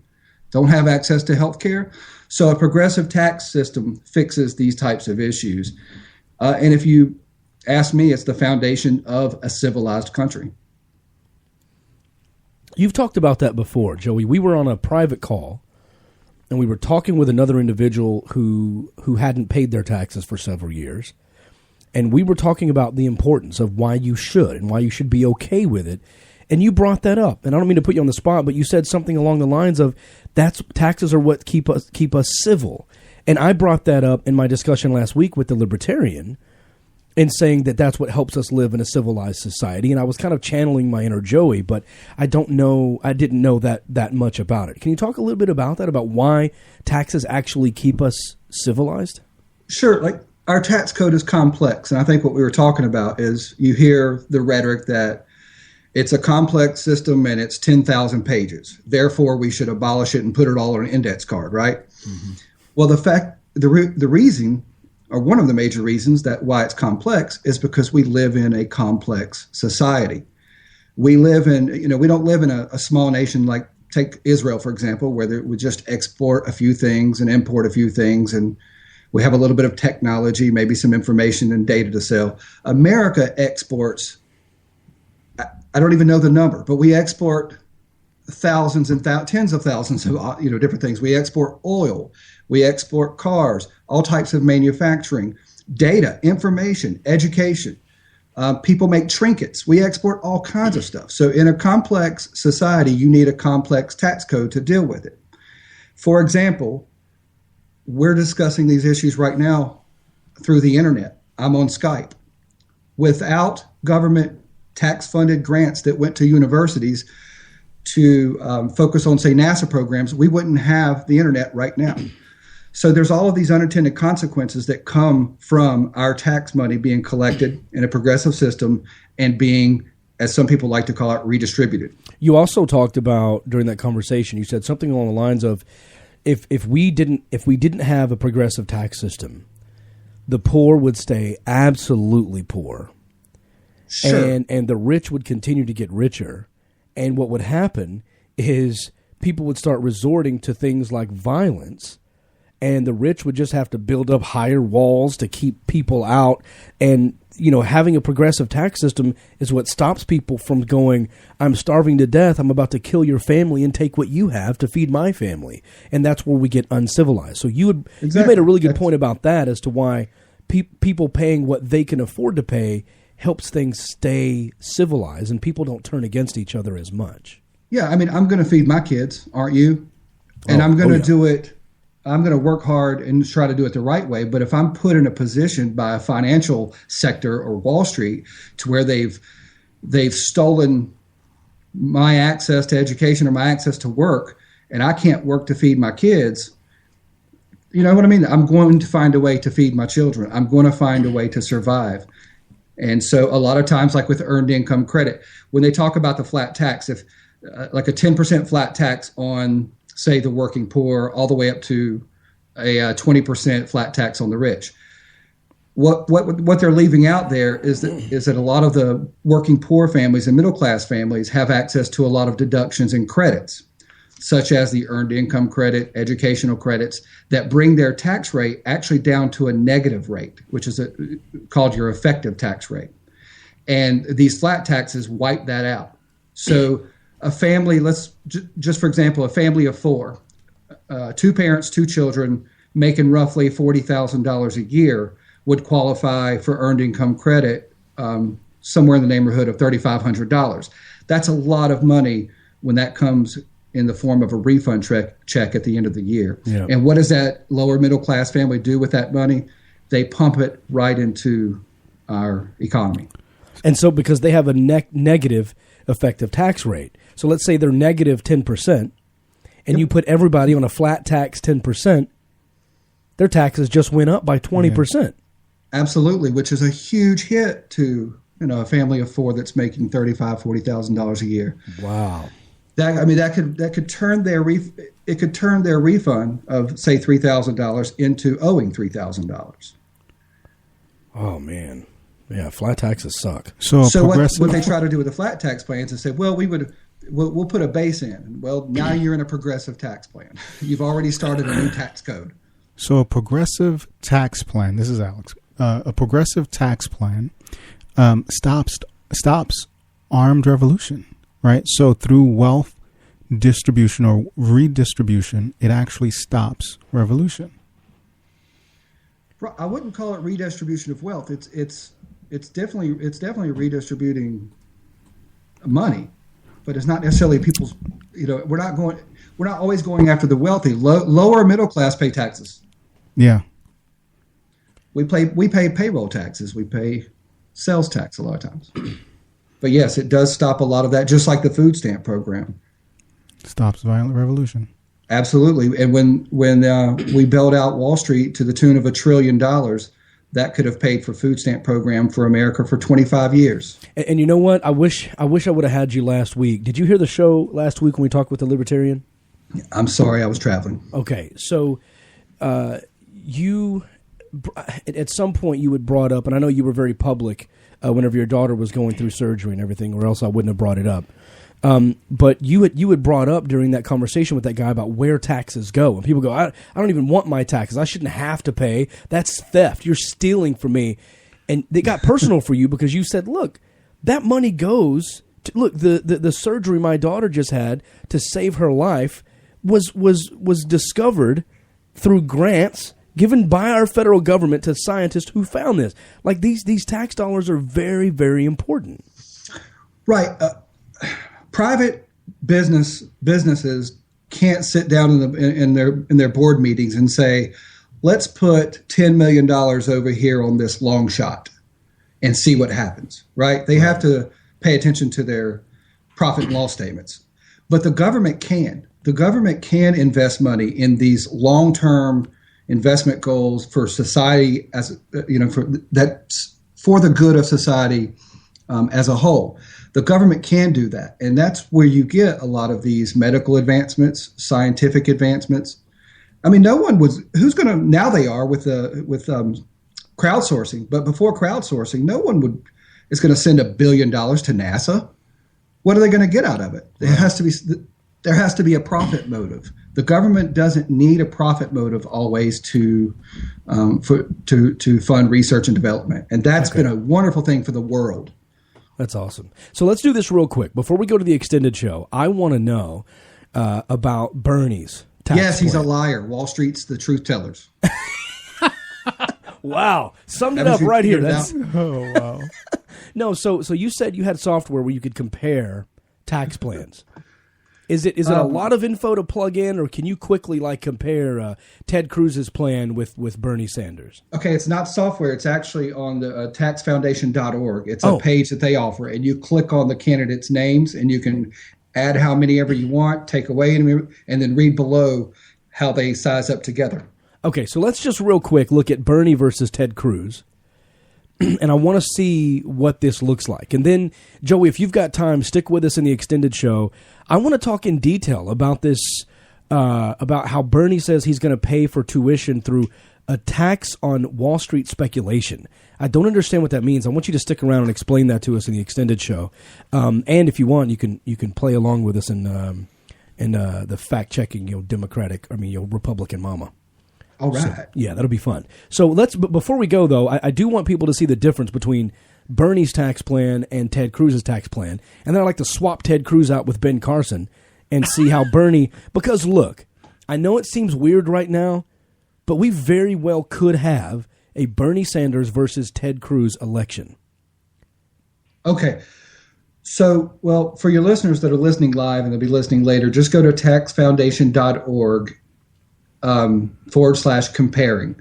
don't have access to health care? So a progressive tax system fixes these types of issues. And if you ask me, it's the foundation of a civilized country. You've talked about that before, Joey. We were on a private call, and we were talking with another individual who hadn't paid their taxes for several years. And we were talking about the importance of why you should and why you should be okay with it. And you brought that up. And I don't mean to put you on the spot, but you said something along the lines of taxes are what keep us civil. And I brought that up in my discussion last week with the libertarian in saying that that's what helps us live in a civilized society. And I was kind of channeling my inner Joey, but I didn't know that much about it. Can you talk a little bit about that, about why taxes actually keep us civilized? Sure. Like, our tax code is complex. And I think what we were talking about is you hear the rhetoric that it's a complex system and it's 10,000 pages. Therefore, we should abolish it and put it all on an index card, right? Mm-hmm. Well, the reason, or one of the major reasons that why it's complex is because we live in a complex society. We live in, we don't live in a small nation like, take Israel, for example, where we just export a few things and import a few things, and we have a little bit of technology, maybe some information and data to sell. America exports, I don't even know the number, but we export thousands and tens of thousands of different things. We export oil, we export cars, all types of manufacturing, data, information, education. People make trinkets. We export all kinds of stuff. So in a complex society, you need a complex tax code to deal with it. For example, we're discussing these issues right now through the internet. I'm on Skype. Without government tax-funded grants that went to universities to focus on, say, NASA programs, we wouldn't have the internet right now. So there's all of these unintended consequences that come from our tax money being collected in a progressive system and being, as some people like to call it, redistributed. You also talked about, during that conversation, you said something along the lines of, if we didn't have a progressive tax system, the poor would stay absolutely poor. Sure. And the rich would continue to get richer. And what would happen is people would start resorting to things like violence and the rich would just have to build up higher walls to keep people out. And, having a progressive tax system is what stops people from going, I'm starving to death, I'm about to kill your family and take what you have to feed my family. And that's where we get uncivilized. So you made a really good point about that as to why people paying what they can afford to pay helps things stay civilized and people don't turn against each other as much. Yeah, I mean, I'm going to feed my kids, aren't you? And I'm going to do it. I'm going to work hard and try to do it the right way. But if I'm put in a position by a financial sector or Wall Street to where they've stolen my access to education or my access to work, and I can't work to feed my kids, you know what I mean? I'm going to find a way to feed my children. I'm going to find a way to survive. And so a lot of times, like with earned income credit, when they talk about the flat tax, if like a 10% flat tax on, say, the working poor, all the way up to a 20% flat tax on the rich. What they're leaving out there is that a lot of the working poor families and middle class families have access to a lot of deductions and credits, such as the earned income credit, educational credits, that bring their tax rate actually down to a negative rate, which is called your effective tax rate. And these flat taxes wipe that out. So a family, just for example, a family of four, 2 parents, 2 children, making roughly $40,000 a year would qualify for earned income credit somewhere in the neighborhood of $3,500. That's a lot of money when that comes in the form of a refund check at the end of the year. Yeah. And what does that lower middle class family do with that money? They pump it right into our economy. And so because they have a negative effective tax rate, so let's say they're negative 10%, and you put everybody on a flat tax 10%, their taxes just went up by 20%. Yeah. Absolutely, which is a huge hit to a family of 4 that's making $35,000, $40,000 a year. Wow. That could turn their refund of, say, $3,000 into owing $3,000. Oh man, yeah, flat taxes suck. So what they try to do with the flat tax plans is say, well, we'll put a base in. Well, now you're in a progressive tax plan. You've already started a new tax code. So a progressive tax plan. This is Alex. A progressive tax plan stops armed revolution. Right. So through wealth distribution or redistribution, it actually stops revolution. I wouldn't call it redistribution of wealth. It's definitely redistributing money, but it's not necessarily people's. We're not always going after the wealthy. Lower middle class pay taxes. Yeah. We pay payroll taxes. We pay sales tax a lot of times. But yes, it does stop a lot of that, just like the food stamp program. Stops violent revolution. Absolutely. And when we bailed out Wall Street to the tune of $1 trillion, that could have paid for food stamp program for America for 25 years. And you know what? I wish I would have had you last week. Did you hear the show last week when we talked with the Libertarian? I'm sorry, I was traveling. Okay, so you at some point you had brought up, and I know you were very public whenever your daughter was going through surgery and everything, or else I wouldn't have brought it up. But you had brought up during that conversation with that guy about where taxes go. And people go, I don't even want my taxes. I shouldn't have to pay. That's theft. You're stealing from me. And it got personal for you because you said, look, that money goes to, look, the surgery my daughter just had to save her life was discovered through grants given by our federal government to scientists who found this. Like these tax dollars are very, very important. Right. Private businesses can't sit down in their board meetings and say, let's put $10 million over here on this long shot and see what happens. Right. They have to pay attention to their profit and loss statements. But the government can. The government can invest money in these long-term investment goals for society for the good of society as a whole. The government can do that, and that's where you get a lot of these medical advancements, scientific advancements. I mean, no one was who's going to now they are with crowdsourcing, but before crowdsourcing, no one is going to send $1 billion to NASA. What are they going to get out of it? There has to be a profit motive. The government doesn't need a profit motive always to fund research and development, and that's been a wonderful thing for the world. That's awesome. So let's do this real quick before we go to the extended show. I want to know about Bernie's tax Yes, he's plan. a liar. Wall Street's the truth tellers. Wow, summed it up right here. That's Oh, wow. no. So you said you had software where you could compare tax plans. Is it a lot of info to plug in, or can you quickly compare Ted Cruz's plan with Bernie Sanders? Okay, it's not software. It's actually on the taxfoundation.org. It's a page that they offer, and you click on the candidates' names, and you can add how many ever you want, take away, and then read below how they size up together. Okay, so let's just real quick look at Bernie versus Ted Cruz, and I want to see what this looks like. And then, Joey, if you've got time, stick with us in the extended show. I want to talk in detail about this, about how Bernie says he's going to pay for tuition through a tax on Wall Street speculation. I don't understand what that means. I want you to stick around and explain that to us in the extended show. And if you want, you can play along with us in the fact checking, Republican mama. All right. So, yeah, that'll be fun. So but before we go though, I do want people to see the difference between Bernie's tax plan and Ted Cruz's tax plan. And then I'd like to swap Ted Cruz out with Ben Carson and see how Bernie, because look, I know it seems weird right now, but we very well could have a Bernie Sanders versus Ted Cruz election. Okay. So, well, for your listeners that are listening live and they'll be listening later, just go to taxfoundation.org /comparing,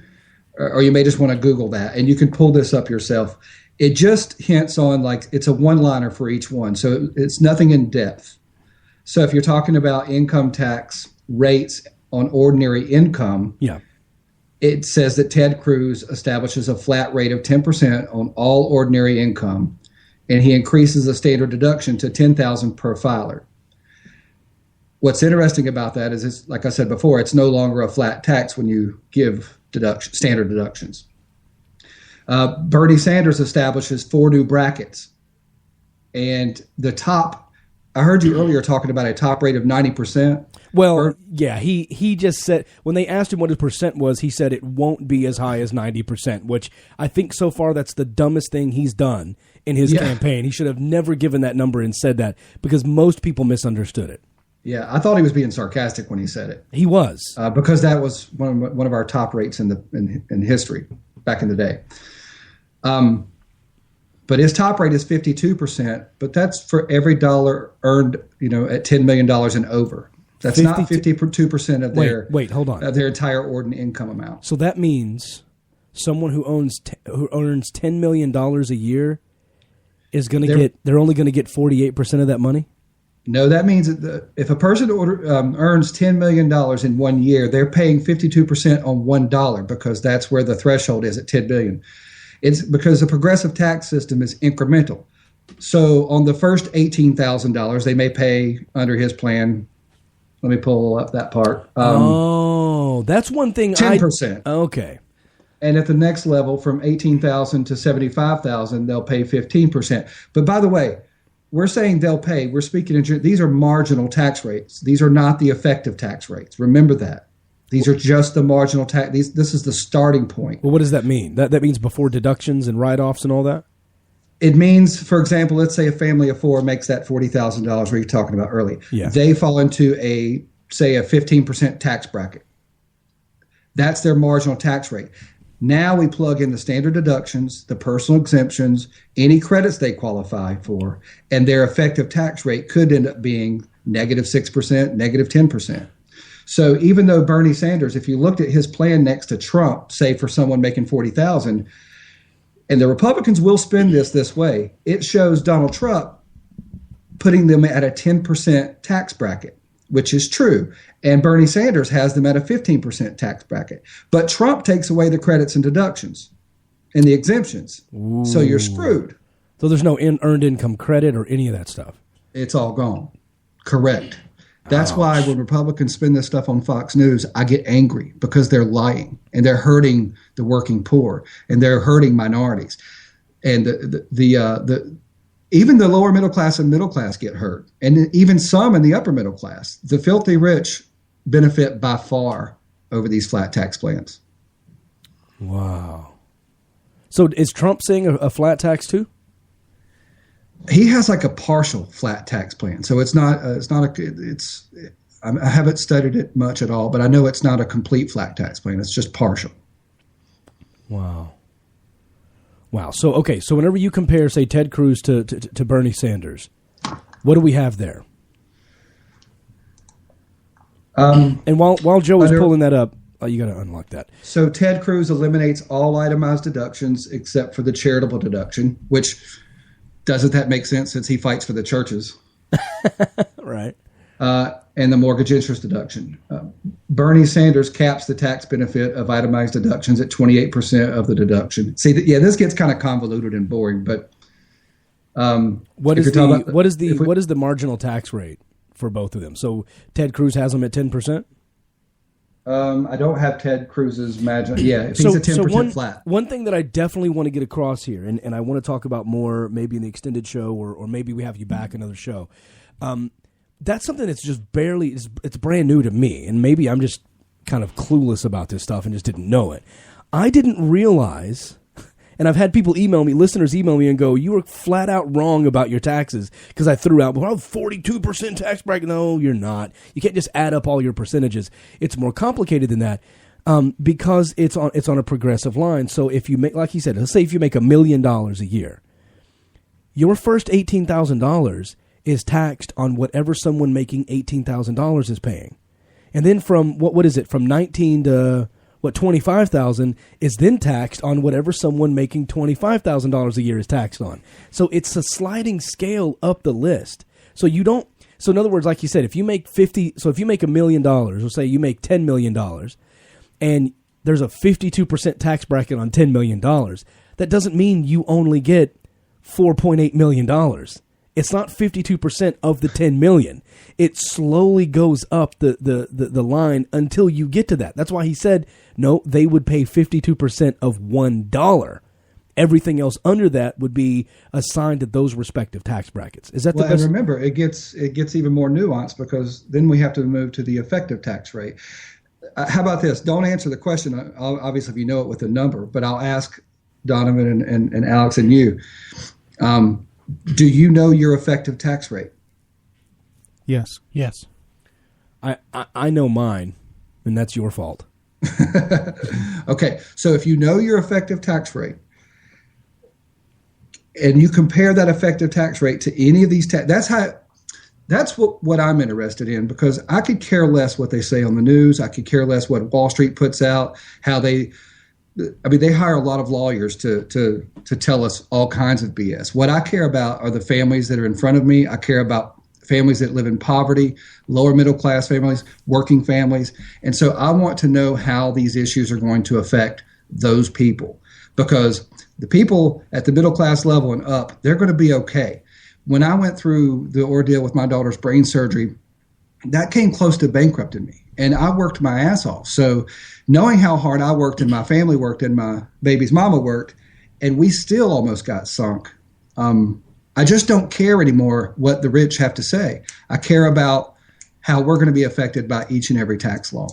or you may just want to Google that, and you can pull this up yourself. It just hints on it's a one-liner for each one, so it's nothing in depth. So if you're talking about income tax rates on ordinary income, it says that Ted Cruz establishes a flat rate of 10% on all ordinary income, and he increases the standard deduction to $10,000 per filer. What's interesting about that is, it's, like I said before, it's no longer a flat tax when you give standard deductions. Bernie Sanders establishes 4 new brackets. And the top, I heard you earlier talking about a top rate of 90%. Well, he just said, when they asked him what his percent was, he said it won't be as high as 90%, which I think so far that's the dumbest thing he's done in his campaign. He should have never given that number and said that, because most people misunderstood it. Yeah, I thought he was being sarcastic when he said it. He was, because that was one of our top rates in history back in the day. But his top rate is 52%, but that's for every dollar earned, at $10 million and over. That's not 52% of their hold on, of their entire ordinary income amount. So that means someone who earns $10 million a year is going to they're only going to get 48% of that money. No, that means that if a person earns $10 million in 1 year, they're paying 52% on $1 because that's where the threshold is at $10 billion. It's because the progressive tax system is incremental. So on the first $18,000, they may pay under his plan. Let me pull up that part. That's one thing. 10%. Okay. And at the next level, from $18,000 to $75,000, they'll pay 15%. But by the way, we're saying they'll pay. We're speaking in these are marginal tax rates. These are not the effective tax rates. Remember that. These are just the marginal tax. This is the starting point. Well, what does that mean? That means before deductions and write-offs and all that? It means, for example, let's say a family of 4 makes that $40,000 we were talking about earlier. Yeah. They fall into a 15% tax bracket. That's their marginal tax rate. Now we plug in the standard deductions, the personal exemptions, any credits they qualify for, and their effective tax rate could end up being -6%, -10%. So even though Bernie Sanders, if you looked at his plan next to Trump, say for someone making $40,000, and the Republicans will spend this way, it shows Donald Trump putting them at a 10% tax bracket, which is true. And Bernie Sanders has them at a 15% tax bracket. But Trump takes away the credits and deductions and the exemptions. Ooh. So you're screwed. So there's no earned income credit or any of that stuff. It's all gone. Correct. That's why when Republicans spin this stuff on Fox News, I get angry because they're lying and they're hurting the working poor and they're hurting minorities. And even the lower middle class and middle class get hurt, and even some in the upper middle class. The filthy rich benefit by far over these flat tax plans. Wow. So is Trump saying a flat tax too? He has like a partial flat tax plan. So I haven't studied it much at all, but I know it's not a complete flat tax plan. It's just partial. Wow. So, okay. So whenever you compare, say, Ted Cruz to Bernie Sanders, what do we have there? And while Joe is pulling that up, you got to unlock that. So Ted Cruz eliminates all itemized deductions except for the charitable deduction, which doesn't that make sense since he fights for the churches? Right. And the mortgage interest deduction. Bernie Sanders caps the tax benefit of itemized deductions at 28% of the deduction. See, this gets kind of convoluted and boring, but what is the marginal tax rate for both of them? So Ted Cruz has them at 10%. I don't have Ted Cruz's marginal. Yeah, if he's a 10% flat. One thing that I definitely want to get across here, and I want to talk about more maybe in the extended show, or maybe we have you back another show. That's something that's just barely, it's brand new to me, and maybe I'm just kind of clueless about this stuff and just didn't know it. I didn't realize, and I've had people listeners email me and go, you were flat out wrong about your taxes, because I threw out, 42% tax bracket. No, you're not. You can't just add up all your percentages. It's more complicated than that, because it's on a progressive line. So if you make, like he said, let's say if you make $1 million a year, your first $18,000 is taxed on whatever someone making $18,000 is paying. And then from what is it, from 19 to 25,000 is then taxed on whatever someone making $25,000 a year is taxed on. So it's a sliding scale up the list. So in other words, like you said, if you make $1 million, or say you make $10 million, and there's a 52% tax bracket on $10 million, that doesn't mean you only get $4.8 million. It's not 52% of the 10 million. It slowly goes up the line until you get to that. That's why he said, no, they would pay 52% of $1. Everything else under that would be assigned to those respective tax brackets. Is that the best? And remember, it gets even more nuanced, because then we have to move to the effective tax rate. How about this? Don't answer the question, obviously, if you know it with a number, but I'll ask Donovan and Alex and you. Do you know your effective tax rate? Yes. I know mine, and that's your fault. Okay, so if you know your effective tax rate, and you compare that effective tax rate to any of these that's what I'm interested in, because I could care less what they say on the news. I could care less what Wall Street puts out, how they hire a lot of lawyers to tell us all kinds of BS. What I care about are the families that are in front of me. I care about families that live in poverty, lower middle class families, working families. And so I want to know how these issues are going to affect those people, because the people at the middle class level and up, they're going to be okay. When I went through the ordeal with my daughter's brain surgery, that came close to bankrupting me. And I worked my ass off. So knowing how hard I worked and my family worked and my baby's mama worked, and we still almost got sunk. I just don't care anymore what the rich have to say. I care about how we're going to be affected by each and every tax law.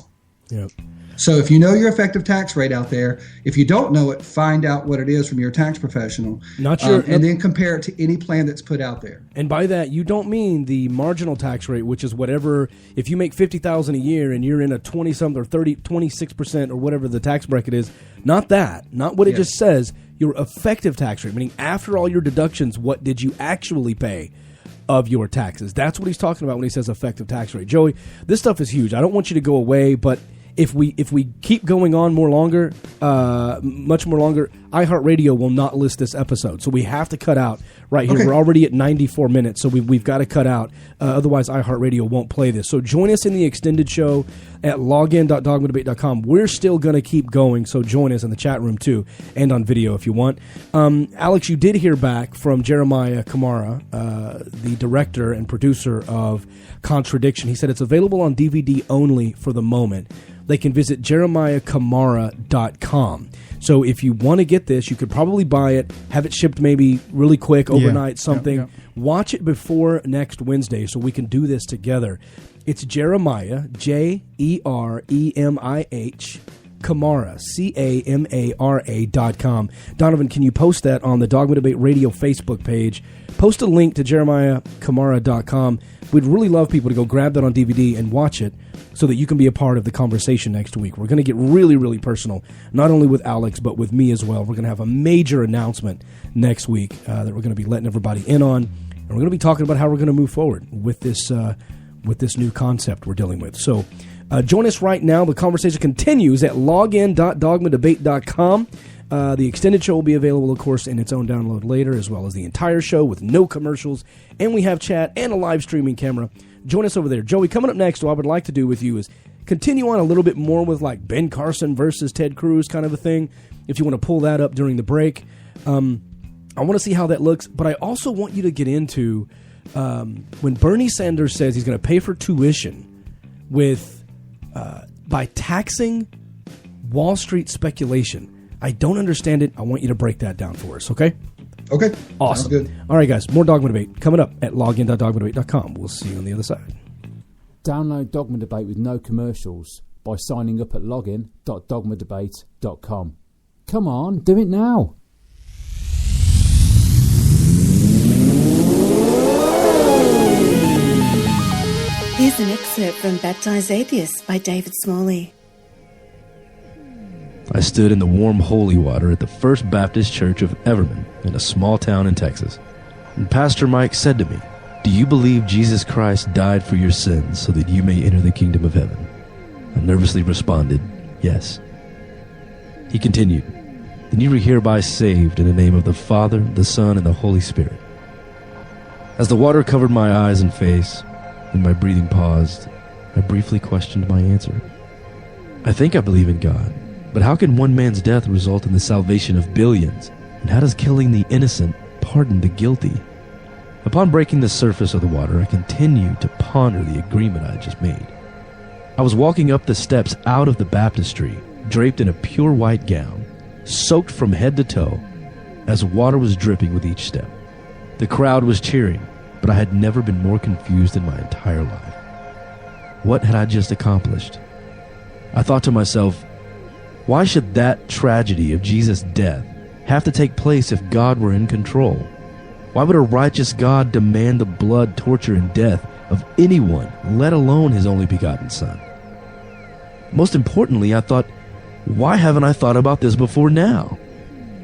Yep. So if you know your effective tax rate out there, if you don't know it, find out what it is from your tax professional, and then compare it to any plan that's put out there. And by that, you don't mean the marginal tax rate, which is whatever. If you make $50,000 a year and you're in a 20-something or 26% or whatever the tax bracket is, not that, not what it just says. Your effective tax rate, meaning after all your deductions, what did you actually pay of your taxes? That's what he's talking about when he says effective tax rate. Joey, this stuff is huge. I don't want you to go away, but if we keep going on much more longer, iHeartRadio will not list this episode. So we have to cut out right here. Okay. We're already at 94 minutes, so we've got to cut out. Otherwise, iHeartRadio won't play this. So join us in the extended show at login.dogmadebate.com. We're still going to keep going, so join us in the chat room too, and on video if you want. Alex, you did hear back from Jeremiah Kamara, the director and producer of Contradiction. He said it's available on DVD only for the moment. They can visit jeremiahkamara.com. So if you want to get this, you could probably buy it, have it shipped maybe really quick, overnight, something. Yeah. Watch it before next Wednesday so we can do this together. It's Jeremiah, Jeremih, Camara, CAMARA.com. Donovan, can you post that on the Dogma Debate Radio Facebook page? Post a link to JeremiahCamara.com. We'd really love people to go grab that on DVD and watch it so that you can be a part of the conversation next week. We're going to get really, really personal, not only with Alex, but with me as well. We're going to have a major announcement next week that we're going to be letting everybody in on, and we're going to be talking about how we're going to move forward with this new concept we're dealing with. So join us right now. The conversation continues at login.dogmadebate.com. The extended show will be available, of course, in its own download later, as well as the entire show with no commercials. And we have chat and a live streaming camera. Join us over there. Joey, coming up next, what I would like to do with you is continue on a little bit more with like Ben Carson versus Ted Cruz kind of a thing, if you want to pull that up during the break. I want to see how that looks, but I also want you to get into when Bernie Sanders says he's going to pay for tuition with by taxing Wall Street speculation. I don't understand it. I want you to break that down for us, okay? Okay. Awesome. Sounds good. All right, guys. More Dogma Debate coming up at login.dogmadebate.com. We'll see you on the other side. Download Dogma Debate with no commercials by signing up at login.dogmadebate.com. Come on, do it now. Here's an excerpt from Baptized Atheists by David Smalley. I stood in the warm holy water at the First Baptist Church of Everman in a small town in Texas. And Pastor Mike said to me, "Do you believe Jesus Christ died for your sins so that you may enter the kingdom of heaven?" I nervously responded, "Yes." He continued, "Then you are hereby saved in the name of the Father, the Son, and the Holy Spirit." As the water covered my eyes and face, and my breathing paused, I briefly questioned my answer. I think I believe in God. But how can one man's death result in the salvation of billions? And how does killing the innocent pardon the guilty? Upon breaking the surface of the water, I continued to ponder the agreement I had just made. I was walking up the steps out of the baptistry, draped in a pure white gown, soaked from head to toe, as water was dripping with each step. The crowd was cheering, but I had never been more confused in my entire life. What had I just accomplished? I thought to myself, why should that tragedy of Jesus' death have to take place if God were in control? Why would a righteous God demand the blood, torture, and death of anyone, let alone his only begotten Son? Most importantly, I thought, why haven't I thought about this before now?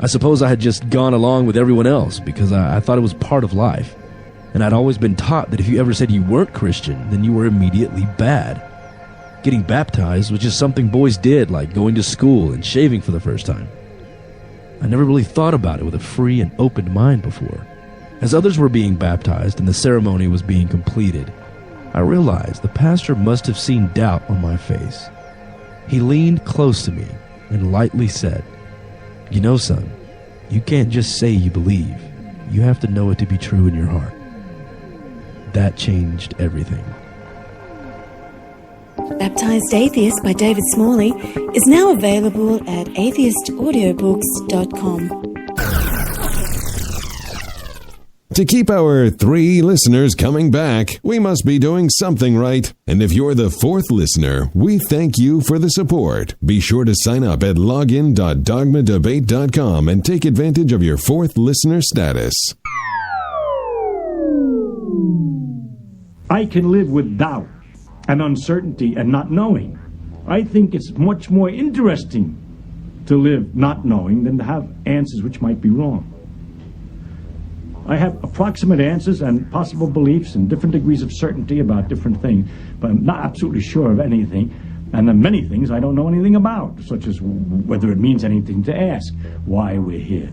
I suppose I had just gone along with everyone else because I thought it was part of life. And I'd always been taught that if you ever said you weren't Christian, then you were immediately bad. Getting baptized was just something boys did, like going to school and shaving for the first time. I never really thought about it with a free and open mind before. As others were being baptized and the ceremony was being completed, I realized the pastor must have seen doubt on my face. He leaned close to me and lightly said, "You know, son, you can't just say you believe. You have to know it to be true in your heart." That changed everything. Baptized Atheist by David Smalley is now available at atheistaudiobooks.com. To keep our 3 listeners coming back, we must be doing something right. And if you're the 4th listener, we thank you for the support. Be sure to sign up at login.dogmadebate.com and take advantage of your 4th listener status. I can live with doubt and uncertainty and not knowing. I think it's much more interesting to live not knowing than to have answers which might be wrong. I have approximate answers and possible beliefs and different degrees of certainty about different things, but I'm not absolutely sure of anything. And then many things I don't know anything about, such as whether it means anything to ask, why we're here,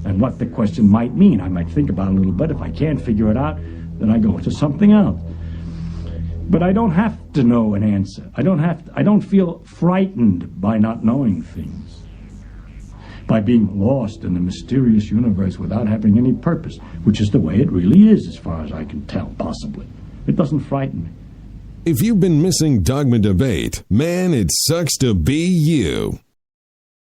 and what the question might mean. I might think about it a little bit. If I can't figure it out, then I go to something else. But I don't have to know an answer. I don't feel frightened by not knowing things, by being lost in the mysterious universe without having any purpose, which is the way it really is as far as I can tell, possibly. It doesn't frighten me. If you've been missing Dogma Debate, man, it sucks to be you.